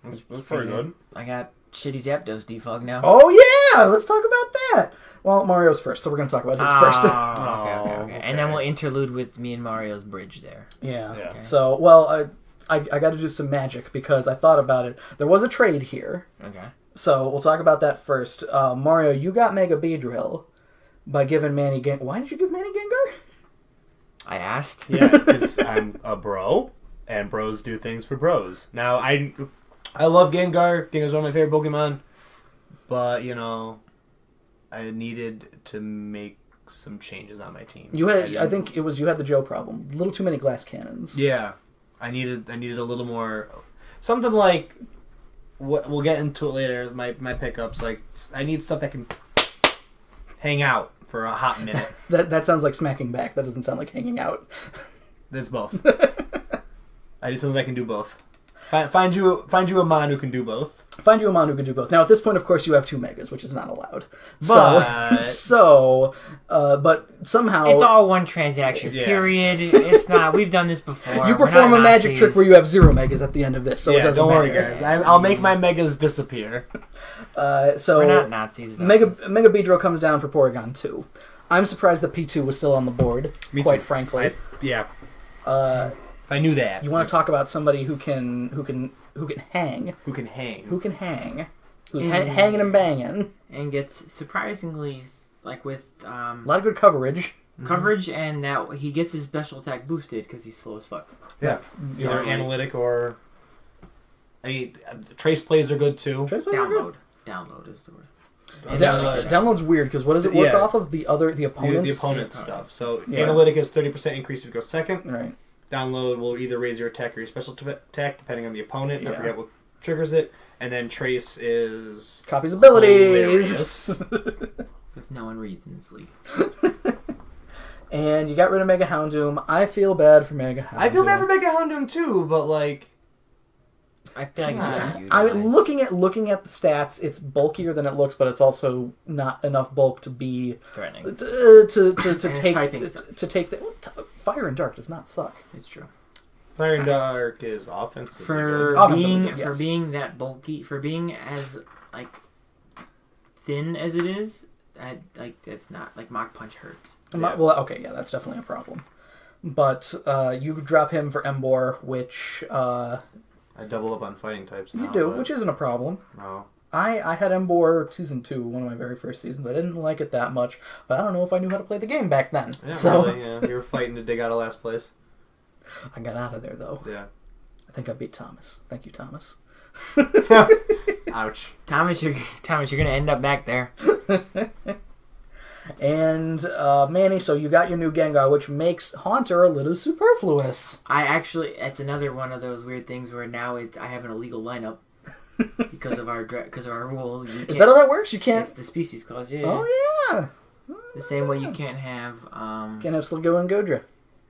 That's pretty good. I got shitty Zapdos defog now. Oh yeah, let's talk about that. Well, Mario's first, so we're going to talk about his first. Okay. And then we'll interlude with me and Mario's bridge there. Yeah. Okay. So, well, I got to do some magic because I thought about it. There was a trade here. Okay. So we'll talk about that first. Mario, you got Mega Beedrill by giving Manny Gengar. Why did you give Manny Gengar? I asked. Yeah, because I'm a bro, and bros do things for bros. Now, I love Gengar. Gengar's one of my favorite Pokemon. But, I needed to make some changes on my team. I think it was you had the Joe problem. A little too many glass cannons. Yeah. I needed a little more... Something like... We'll get into it later, my pickups. Like, I need stuff that can hang out for a hot minute. That sounds like smacking back. That doesn't sound like hanging out. That's both. I need something that can do both. Find you a mon who can do both. Find you a mon who can do both. Now, at this point, of course, you have 2 megas, which is not allowed. But... But somehow... It's all one transaction, Yeah. period. It's not... We've done this before. You We're perform not a magic Nazis. trick where you have 0 megas at the end of this, so it doesn't don't worry, matter. guys. I'll make my megas disappear. So We're not Nazis. about Mega this. Beedrill comes down for Porygon 2. I'm surprised that P2 was still on the board, Me quite too. frankly. Yeah. If I knew that. you want to talk about somebody who can hang. Who can hang. Who can hang? who's hanging and banging. And gets surprisingly, like with A lot of good coverage. and that he gets his special attack boosted because he's slow as fuck. Yeah. Either analytic or... I mean, trace plays are good too. Trace plays are good. Download is the word. Download's weird because what does it work off of? The opponent's? The opponent's stuff. So analytic is 30% increase if you go second. Right. Download will either raise your attack or your special attack depending on the opponent. I forget what triggers it. And then trace is... Copies abilities. Because no one reads in this league. And you got rid of Mega Houndoom. I feel bad for Mega Houndoom. I feel bad for Mega Houndoom too, but like... I feel like it's I'm looking at the stats. It's bulkier than it looks, but it's also not enough bulk to be threatening. To take the Fire and Dark does not suck. It's true. Fire and Dark is offensive. For being that bulky, for being as like thin as it is, it's not like Mach Punch hurts. Well, okay, yeah, that's definitely a problem. But you drop him for Embor, which I double up on fighting types now. You do, which isn't a problem. No. I had Embor Season 2, one of my very first seasons. I didn't like it that much, but I don't know if I knew how to play the game back then. Yeah, so really, yeah. You were fighting to dig out of last place. I got out of there, though. Yeah. I think I beat Thomas. Thank you, Thomas. Ouch. Thomas, you're going to end up back there. And, Manny, so you got your new Gengar, which makes Haunter a little superfluous. It's another one of those weird things where now I have an illegal lineup because of our rule. Is that how that works? You can't... It's the species clause, yeah. Oh, yeah. The same way you can't have... Can't have Sligo and Godra.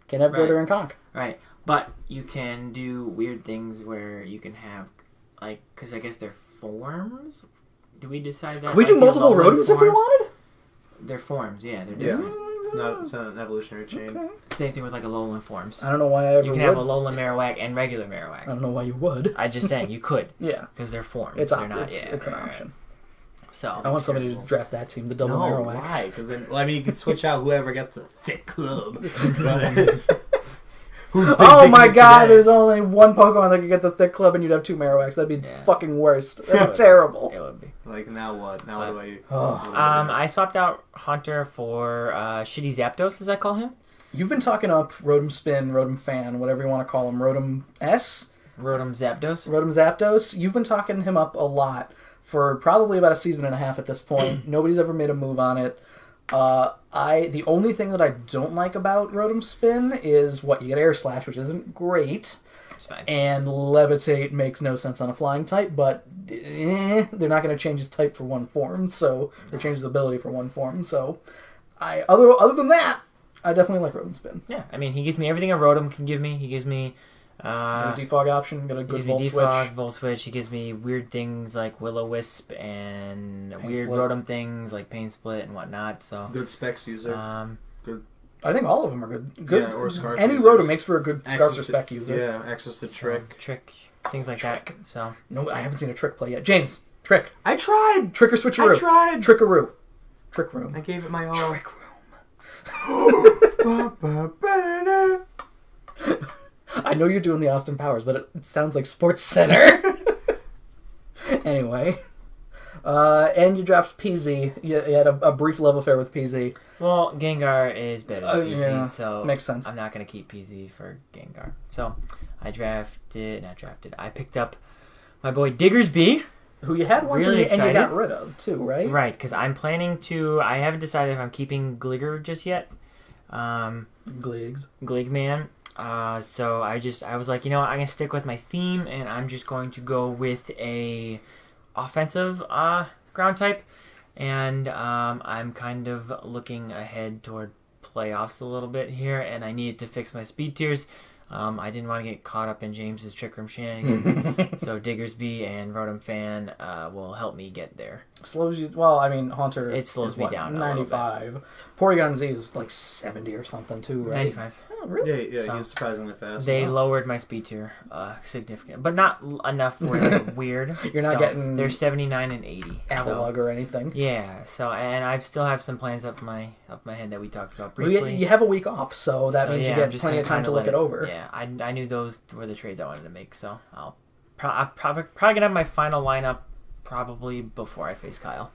Can't have Godra and Conk. Right. But you can do weird things where you can have, like, because I guess they're forms? Do we decide that? Can we do multiple Rotoms if we wanted? They're forms, yeah. They're different. Yeah. It's not an evolutionary chain. Okay. Same thing with, like, Alolan forms. I don't know why I ever You can have Alolan Marowak and regular Marowak. I don't know why you would. I just saying, you could. Yeah. Because they're forms. It's an option. Right. So I want somebody to draft that team, the double Marowak. Why? Because then, you can switch out whoever gets a thick club. Oh my god, there's only one Pokemon that could get the thick club and you'd have two Marowaks. That'd be the fucking worst. That'd be terrible. It would be. Like, now what? Now what do I swapped out Haunter for Shitty Zapdos, as I call him. You've been talking up Rotom Spin, Rotom Fan, whatever you want to call him. Rotom S? Rotom Zapdos. Rotom Zapdos. You've been talking him up a lot for probably about a season and a half at this point. Nobody's ever made a move on it. The only thing that I don't like about Rotom Spin is you get Air Slash, which isn't great. It's fine. And Levitate makes no sense on a flying type, but they're not going to change his type for one form, so they change his ability for one form. So, other than that, I definitely like Rotom Spin. Yeah, I mean, he gives me everything a Rotom can give me. He gives me got a defog option, got a good Volt Switch. He gives me weird things like Will-O-Wisp and weird Rotom things like Pain Split and whatnot. So good specs user. Good. I think all of them are good. Good. Or Scarf Any users. Rotom makes for a good Scarf or Spec user. Yeah, access to Trick. Things like that. So no, I haven't seen a Trick play yet. James, Trick. I tried. Trick or Switcheroo. I tried. Trickaroo. Trick Room. I gave it my all. Trick Room. I know you're doing the Austin Powers, but it sounds like Sports Center. Anyway. And you dropped PZ. You had a brief love affair with PZ. Well, Gengar is better than PZ, so makes sense. I'm not going to keep PZ for Gengar. So I picked up my boy Diggersby. Who you had once really and you got rid of, too, right? Right, because I'm planning to... I haven't decided if I'm keeping Gligger just yet. Gligman. So I was like, I'm going to stick with my theme, and I'm just going to go with a offensive ground type. And I'm kind of looking ahead toward playoffs a little bit here, and I needed to fix my speed tiers. I didn't want to get caught up in James's Trick Room shenanigans, so Diggersby and Rotom Fan will help me get there. Slows you... Well, I mean, Haunter it slows me down 95. Porygon Z is like 70 or something, too, right? 95. Oh, really? Yeah, so he's surprisingly fast. They lowered my speed tier significantly, but not enough where they're weird. You're not getting... They're 79 and 80. Avalug or anything. Yeah, so, and I still have some plans up my head that we talked about briefly. Well, you have a week off, so that means you get plenty of time to look it over. Yeah, I knew those were the trades I wanted to make, so I'm probably going to have my final lineup probably before I face Kyle.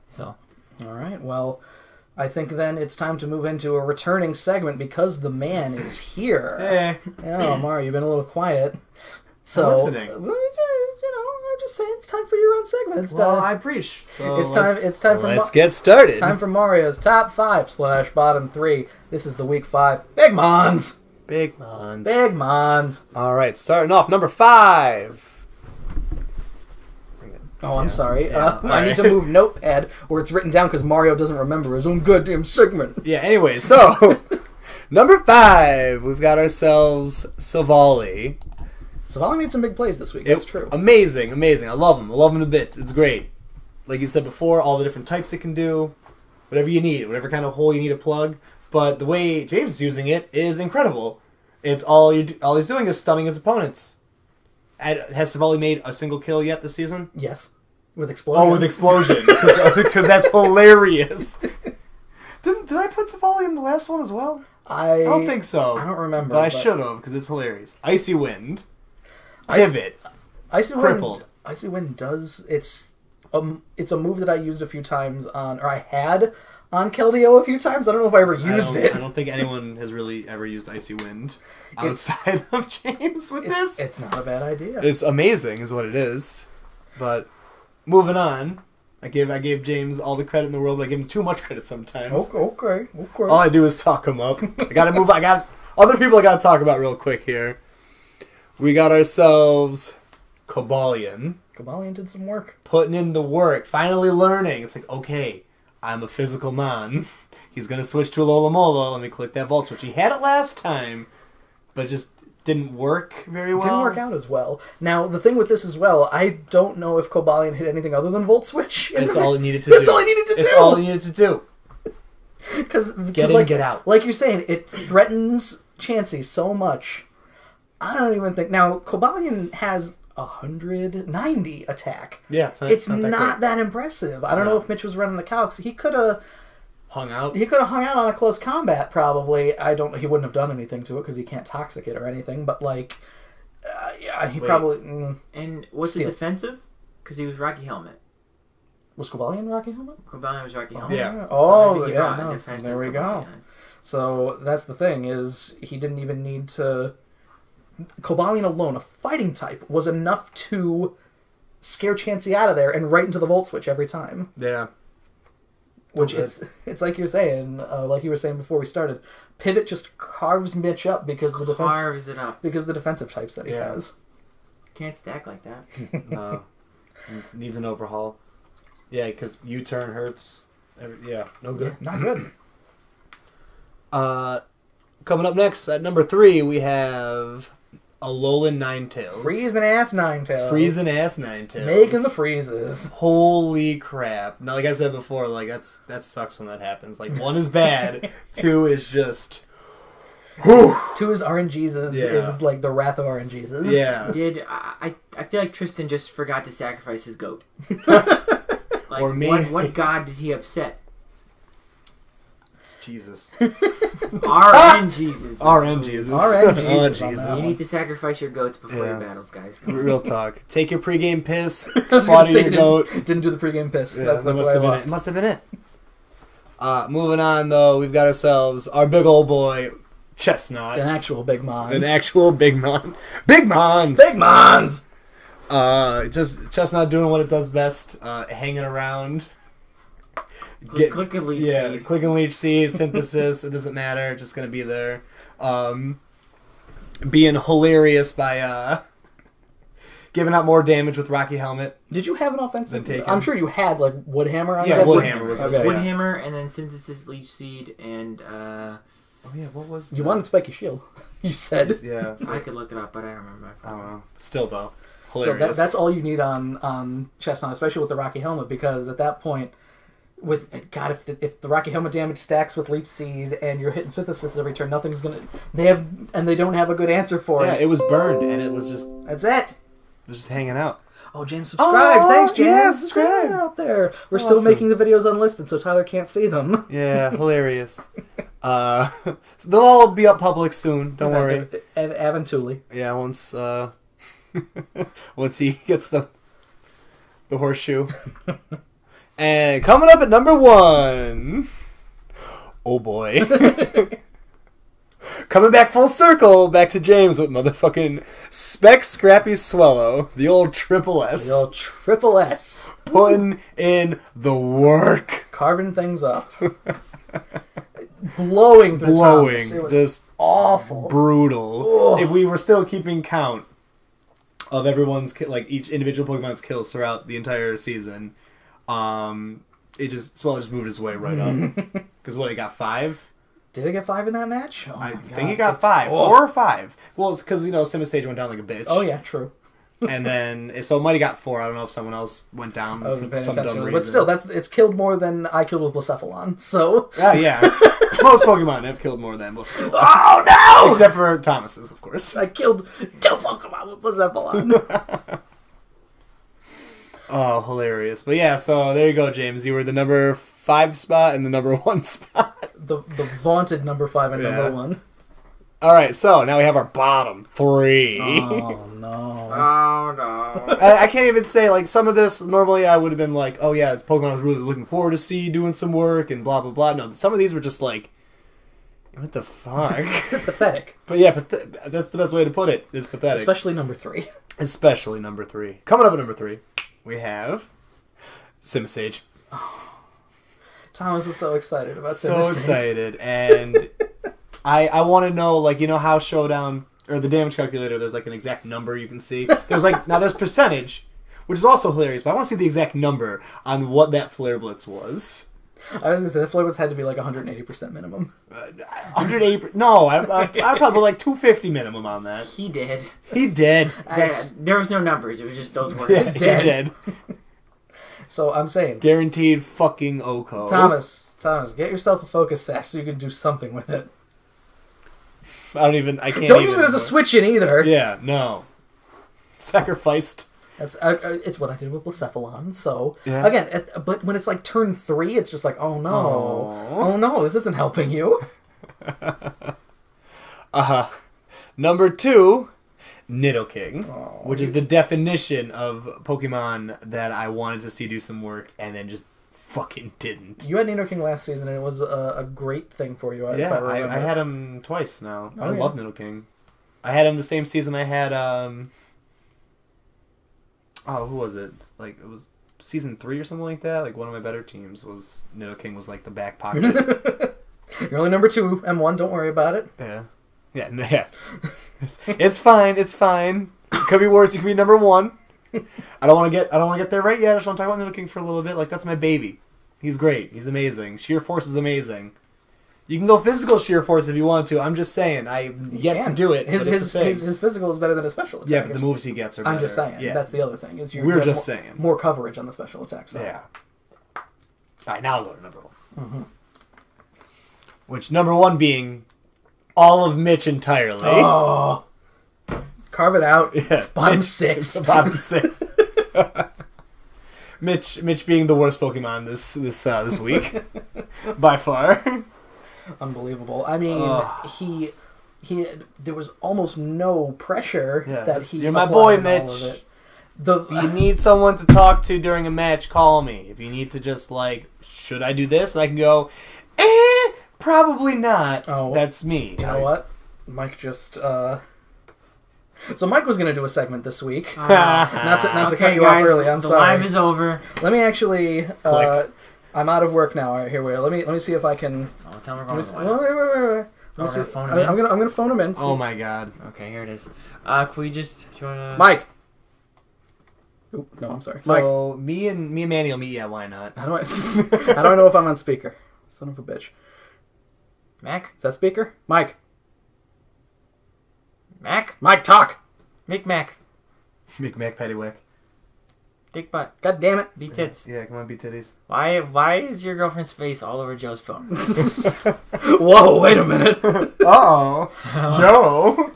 So. All right. Well, I think then it's time to move into a returning segment because the man is here. Hey. Oh, Mario, you've been a little quiet. So, I'm listening. I'm just saying it's time for your own segment. It's Well, time. I preach. So It's time for Let's get started. time for Mario's top 5/bottom 3. This is the week 5. Big Mons. Big Mons. Big Mons. All right, starting off, number 5. Oh, I'm sorry. Yeah, I need to move Notepad where it's written down because Mario doesn't remember his own goddamn segment. Yeah, anyway, so number 5, we've got ourselves Savali. Savali made some big plays this week. That's true. Amazing. I love him. I love him to bits. It's great. Like you said before, all the different types it can do, whatever you need, whatever kind of hole you need to plug. But the way James is using it is incredible. It's all he's doing is stunning his opponents. Has Savali made a single kill yet this season? Yes. With Explosion. Oh, with Explosion. Because that's hilarious. Did I put Savali in the last one as well? I don't think so. I don't remember. But I should have, because it's hilarious. Icy Wind. Pivot. Icy Crippled. Wind. Icy Wind does... It's a move that I used a few times on... Or I had on Keldeo a few times. I don't know if I ever used it. I don't think anyone has really ever used Icy Wind outside of James with this. It's not a bad idea. It's amazing is what it is. But moving on, I gave James all the credit in the world, but I give him too much credit sometimes. Okay. All I do is talk him up. I gotta move. I got other people I gotta talk about real quick here. We got ourselves Cobalion. Cobalion did some work. Putting in the work, finally learning. It's like, okay, I'm a physical man. He's going to switch to a Lola Mola. Let me click that Volt Switch. He had it last time, but it just didn't work very well. Didn't work out as well. Now, the thing with this as well, I don't know if Cobalion hit anything other than Volt Switch. That's all it needed to do. That's all it needed to do. It's all it needed to do. Because Get in, get out. Like you're saying, it threatens Chansey so much. I don't even think... Now, Cobalion has 190 attack. Yeah, it's not that impressive. I don't know if Mitch was running the calcs. He could have hung out. He could have hung out on a close combat, probably. He wouldn't have done anything to it because he can't toxic it or anything. But he probably. And was it defensive? Because he was Rocky Helmet. Was Cobalion Rocky Helmet? Cobalion was Rocky Helmet. Yeah. Oh, so yeah. No, there we go. So that's the thing is he didn't even need to. Cobalion alone, a fighting type, was enough to scare Chansey out of there and right into the Volt Switch every time. Yeah. Which it's like you're saying, like you were saying before we started, Pivot just carves Mitch up because the defensive types that he has. Can't stack like that. No. It needs an overhaul. Yeah, because U-turn hurts. No good. Yeah, not good. Coming up next at number 3, we have Alolan Ninetales. Freezing ass Ninetales. Making the freezes. Holy crap. Now, like I said before, that sucks when that happens. Like, 1 is bad, 2 is just... Whew. 2 is RNGesus is like the wrath of RNGesus. Yeah. I feel like Tristan just forgot to sacrifice his goat. Or me. What god did he upset? Jesus. RNGesus. RNGesus. Oh, Jesus. You need to sacrifice your goats before your battles, guys. Real talk. Take your pregame piss, slaughter your goat. Didn't do the pregame piss. Yeah, that's why I lost. It must have been it. Moving on, though, we've got ourselves our big old boy, Chestnut. An actual Big Mon. Big Mon. Big Mons! Big Mons! Just Chestnut doing what it does best, hanging around. Click and leech seed. Click and leech seed, synthesis, it doesn't matter, just gonna be there. Being hilarious by giving out more damage with Rocky Helmet. Did you have an offensive? Then I'm sure you had Woodhammer. Woodhammer was okay. Woodhammer and then synthesis, leech seed, and what was you wanted Spiky Shield? You said. Yeah. I could look it up, but I don't remember. I don't know. Still though, hilarious. So that's all you need on Chestnut, especially with the Rocky Helmet, because at that point. If the Rocky Helmet damage stacks with Leech Seed and you're hitting Synthesis every turn, nothing's gonna. They don't have a good answer for it. Yeah, it was burned and it was just. That's it. It was just hanging out. Oh, James, subscribe! Thanks, James. Yeah, subscribe out there. We're still making the videos unlisted, so Tyler can't see them. Yeah, hilarious. They'll all be up public soon. Don't worry. And Aventuli. Yeah, once he gets them. the horseshoe. And coming up at number 1. Oh boy. Coming back full circle, back to James with motherfucking Speck Scrappy Swallow, the old Triple S. The old Triple S. Putting in the work. Carving things up. Blowing through Thomas. It was just awful. Brutal. Ugh. If we were still keeping count of everyone's, like, each individual Pokemon's kills throughout the entire season, Swallow just moved his way right up. Because what, he got 5? Did he get 5 in that match? Oh I my think God. he got 5. 4 or 5. Well, it's because, Simisage went down like a bitch. Oh, yeah, true. And then, so it might have got 4. I don't know if someone else went down I wasn't for paying some dumb attention. reason. But still, it's killed more than I killed with Blacephalon, so... Yeah. Most Pokemon have killed more than Blacephalon. Oh, no! Except for Thomas's, of course. I killed 2 Pokemon with Blacephalon. Oh, hilarious. But yeah, so there you go, James. You were the number 5 spot and the number 1 spot. the vaunted number 5 and number 1. All right, so now we have our bottom 3. Oh, no. Oh no. I can't even say, like, some of this, normally I would have been like, oh yeah, it's Pokemon I was really looking forward to see doing some work and blah, blah, blah. No, some of these were just like, what the fuck? Pathetic. But yeah, that's the best way to put it, is pathetic. Especially number 3. Especially number 3. Coming up at number 3, we have Simisage. Thomas was so excited about So Simisage. excited, and I want to know, like, how Showdown, or the damage calculator, there's like an exact number you can see. There's like, now there's percentage, which is also hilarious, but I want to see the exact number on what that Flare Blitz was. I was going to say, the Flare Blitz had to be like 180% minimum. 180, no, I'd probably like 250 minimum on that. He did. He did. There was no numbers. It was just those words. Yeah, he did. So I'm saying, Guaranteed fucking Oko. Thomas, get yourself a Focus Sash so you can do something with it. I can't Don't even use it as a switch in either. Yeah, no. Sacrificed. That's it's what I did with Blacephalon. So Yeah. again, but when it's like turn 3, it's just like, oh no, this isn't helping you. Number 2, Nidoking, Oh, which is the definition of Pokemon that I wanted to see do some work and then just fucking didn't. You had Nidoking last season, and it was a great thing for you. Yeah, if I remember. I had him twice now. Oh, I yeah. love Nidoking. I had him the same season I had, who was it? Like, it was season 3 or something like that. Like, one of my better teams was Nidoking was like the back pocket. You're only number 2, M1. Don't worry about it. Yeah. Yeah. It's fine. It could be worse. You could be number 1. I don't want to get there right yet. I just want to talk about Nidoking for a little bit. Like, that's my baby. He's great. He's amazing. Sheer Force is amazing. You can go physical Sheer Force if you want to. I'm just saying. I've yet to do it. His but it's a thing. his physical is better than his special attack. Yeah, but the moves he gets are better. I'm just saying. Yeah. That's the other thing. Is We're have just saying. more coverage on the special attack side. Yeah. All right, now I'll go to number 1. Mm-hmm. Which number 1 being all of Mitch entirely. Oh, carve it out. Yeah. Bottom Mitch, 6. Bottom 6. Mitch being the worst Pokemon this week, by far. Unbelievable. I mean, he there was almost no pressure that he. You're my boy, applied in all Mitch. of it. If you need someone to talk to during a match, call me. If you need to just like, should I do this? And I can go, probably not. Oh, that's me. You know what? Mike just. So Mike was going to do a segment this week. Not to cut you off early. I'm the sorry. live is over. Let me actually. Click. I'm out of work now. All right, here we are. Let me see if I can. Oh, tell me Let me see, wait. wait. Oh, Let me see. phone him in? I'm gonna phone him in. Oh my god. Okay, here it is. Can we just... Do you wanna... Mike. Oop, no, I'm sorry. Mike. So me and Manny will meet. Yeah, why not? How do I don't know if I'm on speaker. Son of a bitch. Mac? Is that speaker? Mike. Mac? Mike, talk. Mick Mac. Mac Paddywhack. Dick butt. God damn it. Be tits. Yeah, come on, be titties. Why is your girlfriend's face all over Joe's phone? Whoa, wait a minute. Oh, Joe.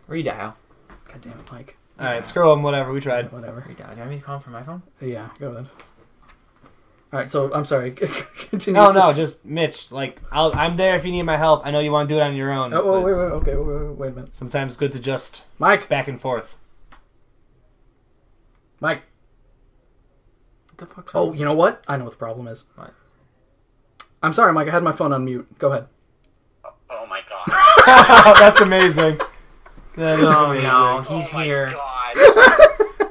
Redial. God damn it, Mike. All right, screw him. Whatever. We tried. Whatever. Redial. Do you want me to call him from my phone? Yeah, go ahead. All right, so I'm sorry. Continue. No, just Mitch. Like, I'm there if you need my help. I know you want to do it on your own. Oh, wait, but okay, wait a minute. sometimes it's good to just Mike. back and forth. Mike. What the fuck's Oh, wrong? you know what? I know what the problem is. What? I'm sorry, Mike. I had my phone on mute. Go ahead. Oh my god. That's amazing. That is Oh amazing. no, he's Oh my here. god.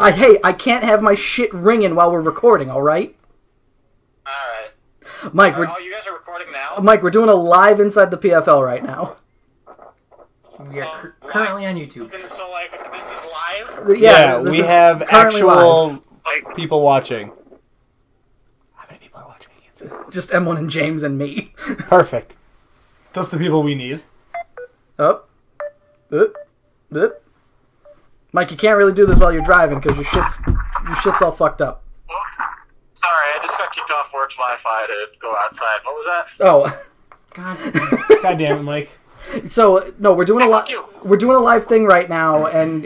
I can't have my shit ringing while we're recording, alright? Alright. Mike, Oh, you guys are recording now? Mike, we're doing a live Inside the PFL right now. We are currently on YouTube. And so, like, this is live? Yeah, this we is have currently live. actual Like, people watching. How many people are watching? I can't see. Just M1 and James and me. Perfect. Just the people we need. Oh. Mike, you can't really do this while you're driving because your shit's all fucked up. well, sorry, I just got kicked off work's Wi-Fi to go outside. What was that? Oh. God. God damn it, Mike. So no, we're doing Fuck you. live thing right now, and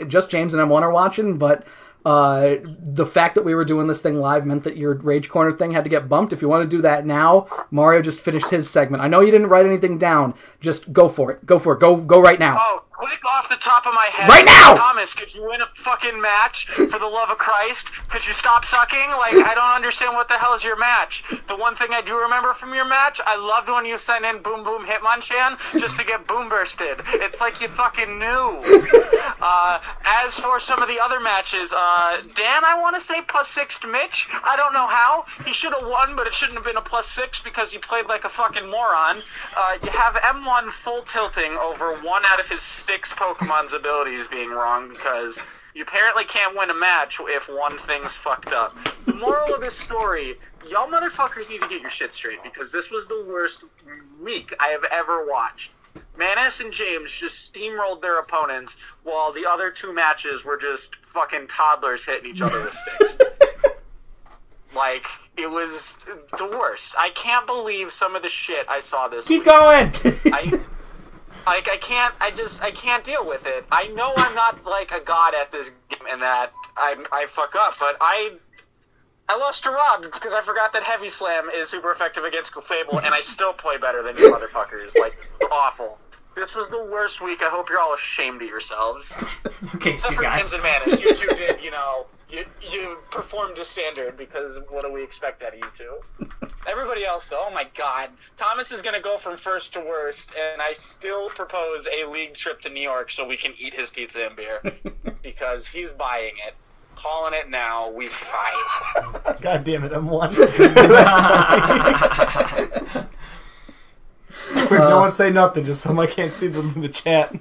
just James and M1 are watching, but the fact that we were doing this thing live meant that your Rage Corner thing had to get bumped. If you want to do that now, Mario just finished his segment. I know you didn't write anything down. Just go for it. Go right now. Oh, quick off the top of my head. Right now! Thomas, could you win a fucking match? For the love of Christ? Could you stop sucking? Like, I don't understand what the hell is your match. The one thing I do remember from your match, I loved when you sent in Boom Boom Hitmonchan just to get boom bursted. It's like you fucking knew. As for some of the other matches, Dan, I want to say +6 to Mitch. I don't know how. He should have won, but it shouldn't have been a +6 because you played like a fucking moron. You have M1 full tilting over 1 out of his 6 Pokemon's abilities being wrong because you apparently can't win a match if one thing's fucked up. The moral of this story, y'all motherfuckers need to get your shit straight because this was the worst week I have ever watched. Manus and James just steamrolled their opponents while the other 2 matches were just fucking toddlers hitting each other with sticks. Like, it was the worst. I can't believe some of the shit I saw this Keep week. going. I can't deal with it. I know I'm not like a god at this game and that I fuck up, but I lost to Rob because I forgot that Heavy Slam is super effective against Clefable, and I still play better than you motherfuckers. Like, awful. This was the worst week. I hope you're all ashamed of yourselves. Okay, Except Stu for guys. Kins and Manus. You two did, you performed to standard because what do we expect out of you two? Everybody else, though, oh my god. Thomas is going to go from first to worst, and I still propose a league trip to New York so we can eat his pizza and beer because he's buying it. Calling it now, week 5. God damn it, I'm one. Quick, no one say nothing, just so I can't see the chat.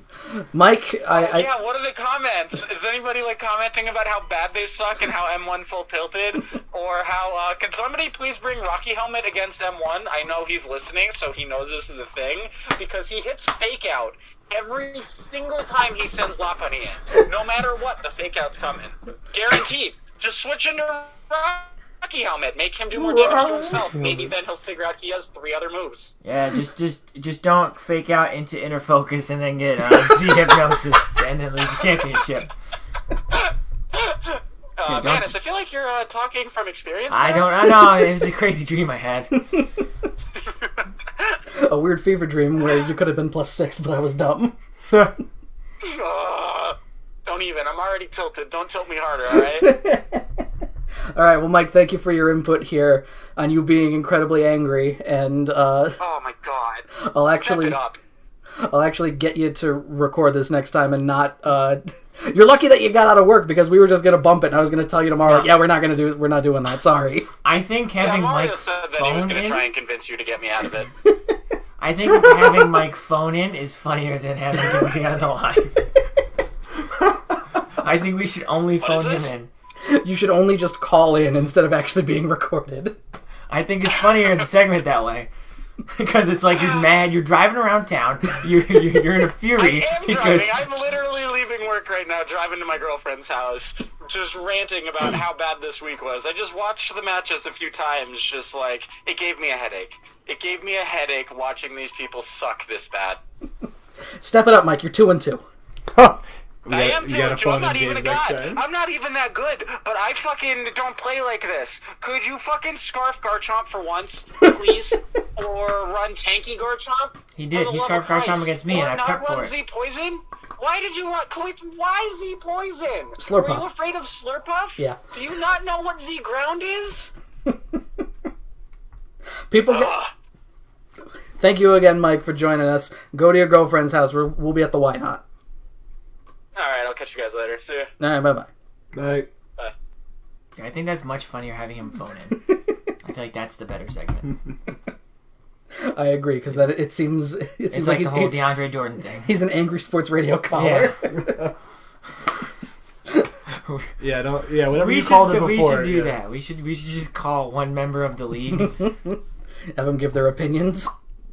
Mike, Yeah, what are the comments? Is anybody like commenting about how bad they suck and how M1 full tilted? Or how, can somebody please bring Rocky Helmet against M1? I know he's listening, so he knows this is the thing. Because he hits fake out every single time he sends Lopunny in. No matter what, the fake out's coming. Guaranteed. Just switch into Rocky Helmet. Make him do more damage to himself. Maybe then he'll figure out he has 3 other moves. Yeah, just don't fake out into inner focus and then get Z hypnosis and then lose the championship. Manus, I feel like you're talking from experience. I there. don't know. It was a crazy dream I had. a weird fever dream where you could have been +6, but I was dumb. Don't even. I'm already tilted. Don't tilt me harder, alright? All right, well, Mike, thank you for your input here on you being incredibly angry, and Oh my god. I'll Step it up. actually get you to record this next time and not. You're lucky that you got out of work because we were just gonna bump it, and I was gonna tell you tomorrow. Like, yeah, we're not doing that. Sorry. I think having Mario Mike said that he was phone going to in. try and convince you to get me out of it. I think having Mike phone in is funnier than having him be on the line. I think we should only phone him is this? in. You should only just call in instead of actually being recorded. I think it's funnier in the segment that way. Because it's like you're mad, you're driving around town, you're in a fury I am because driving. I'm literally leaving work right now, driving to my girlfriend's house, just ranting about how bad this week was. I just watched the matches a few times, just like, it gave me a headache. It gave me a headache watching these people suck this bad. Step it up, Mike. You're 2-2. I am too. gotta I'm phone not in even a James next god. time. I'm not even that good, but I fucking don't play like this. Could you fucking scarf Garchomp for once, please? Or run tanky Garchomp? he did. For the He love scarfed of Christ. Garchomp against me, Or and I not prepped run for it. Z Poison? Why did you want... Why Z Poison? Slurpuff. Were you afraid of Slurpuff? Yeah. Do you not know what Z Ground is? People get... Thank you again, Mike, for joining us. Go to your girlfriend's house. We'll be at the Why Not. Alright, I'll catch you guys later. See ya. All right, bye-bye. Bye. Bye. I think that's much funnier having him phone in. I feel like that's the better segment. I agree, because that it seems It's like like he's, the whole DeAndre Jordan thing. he's an angry sports radio caller. Yeah, whatever We you called it we before. should do yeah. that. We should just call one member of the league. Have them give their opinions.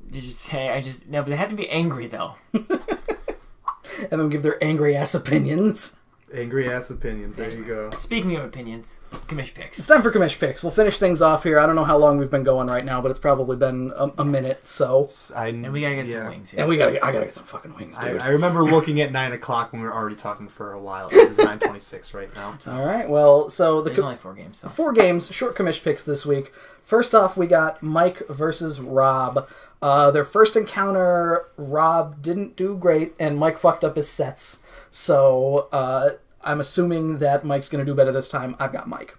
You just say, no, but they have to be angry though. Have them give their angry-ass opinions. Angry ass opinions. There you go. Speaking of opinions, commish picks. It's time for commish picks. We'll finish things off here. I don't know how long we've been going right now, but it's probably been a minute, so... And we gotta get some wings here. And I gotta get some fucking wings, dude. I remember looking at 9 o'clock when we were already talking for a while. It's 9:26 right now. All right, well, so... There's only 4 games, so... 4 games, short commish picks this week. First off, we got Mike versus Rob. Their first encounter, Rob didn't do great, and Mike fucked up his sets. So, I'm assuming that Mike's going to do better this time. I've got Mike.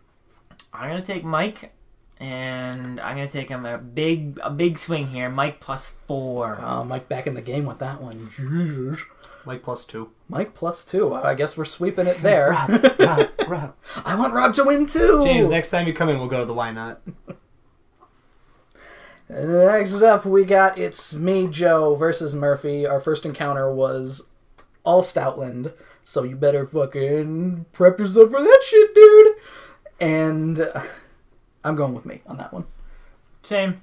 I'm gonna take Mike, and I'm gonna take him a big swing here. Mike +4. Mike back in the game with that one. Jesus. Mike +2. Mike +2. I guess we're sweeping it there. Rob. I want Rob to win too. James, next time you come in, we'll go to the Why Not. Next up, we got It's Me, Joe versus Murphy. Our first encounter was all Stoutland, so you better fucking prep yourself for that shit, dude. And I'm going with me on that one. Same.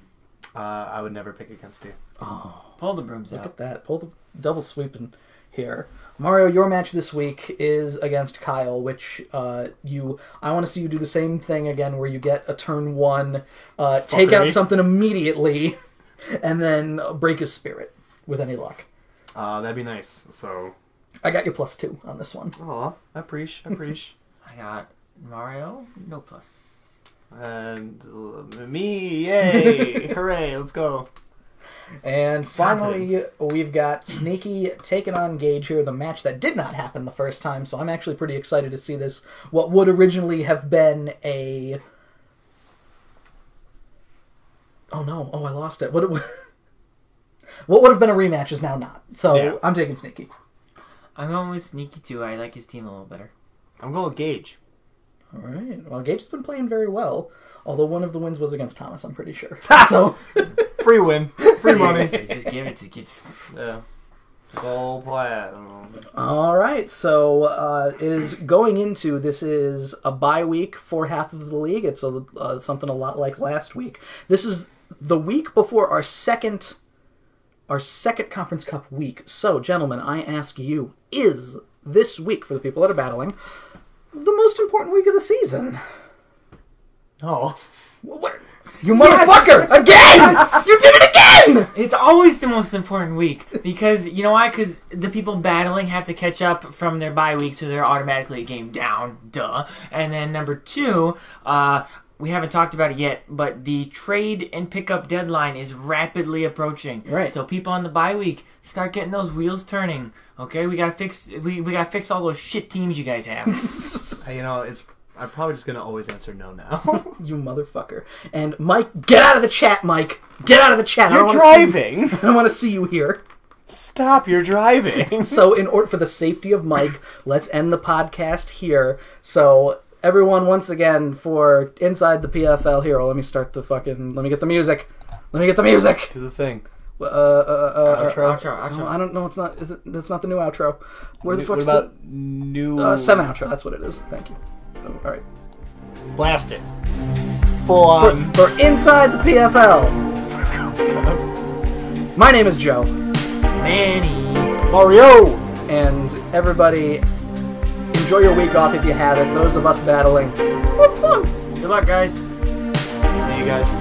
I would never pick against you. Oh, Pull the brooms look out. at that. Pull the double sweeping here. Mario, your match this week is against Kyle, which I want to see you do the same thing again where you get a turn 1, take out something immediately, and then break his spirit with any luck. That'd be nice. So. I got you +2 on this one. Aw, I appreciate. I got Mario, no plus. And me, yay! Hooray, let's go. And finally, we've got Sneaky taking on Gage here, the match that did not happen the first time, so I'm actually pretty excited to see this. What would originally have been a... Oh no, I lost it. What would have been a rematch is now not. So Yeah. I'm taking Sneaky. I'm going with Sneaky too. I like his team a little better. I'm going with Gage. All right. Well, Gage has been playing very well, although one of the wins was against Thomas, I'm pretty sure. So... Free win. Free money. Just give it to kids. Yeah. Gold platinum. All right, so it is going into, this is a bye week for half of the league. It's something a lot like last week. This is the week before our second Conference Cup week. So, gentlemen, I ask you, is this week, for the people that are battling, the most important week of the season? Oh. What? You motherfucker! Again! You did it again! It's always the most important week because you know why? Because the people battling have to catch up from their bye week, so they're automatically a game down. Duh. And then number 2, we haven't talked about it yet, but the trade and pickup deadline is rapidly approaching. Right. So people on the bye week start getting those wheels turning. Okay, we gotta fix fix all those shit teams you guys have. You know, I'm probably just gonna always answer no now. You motherfucker. And Mike, get out of the chat, Mike. Get out of the chat. You're driving. I don't want to see you here. Stop, you're driving. So in order for the safety of Mike, let's end the podcast here. So everyone, once again, for Inside the PFL Hero, let me get the music. Do the thing. Outro. Outro. No, I don't know. It's not. That's not the new outro. Where the What fuck's about new... 7 outro? That's what it is. Thank you. So, all right. Blast it. Full on. For Inside the PFL, my name is Joe. Manny. Mario! And everybody, enjoy your week off if you have it. Those of us battling, have fun. Good luck, guys. See you guys.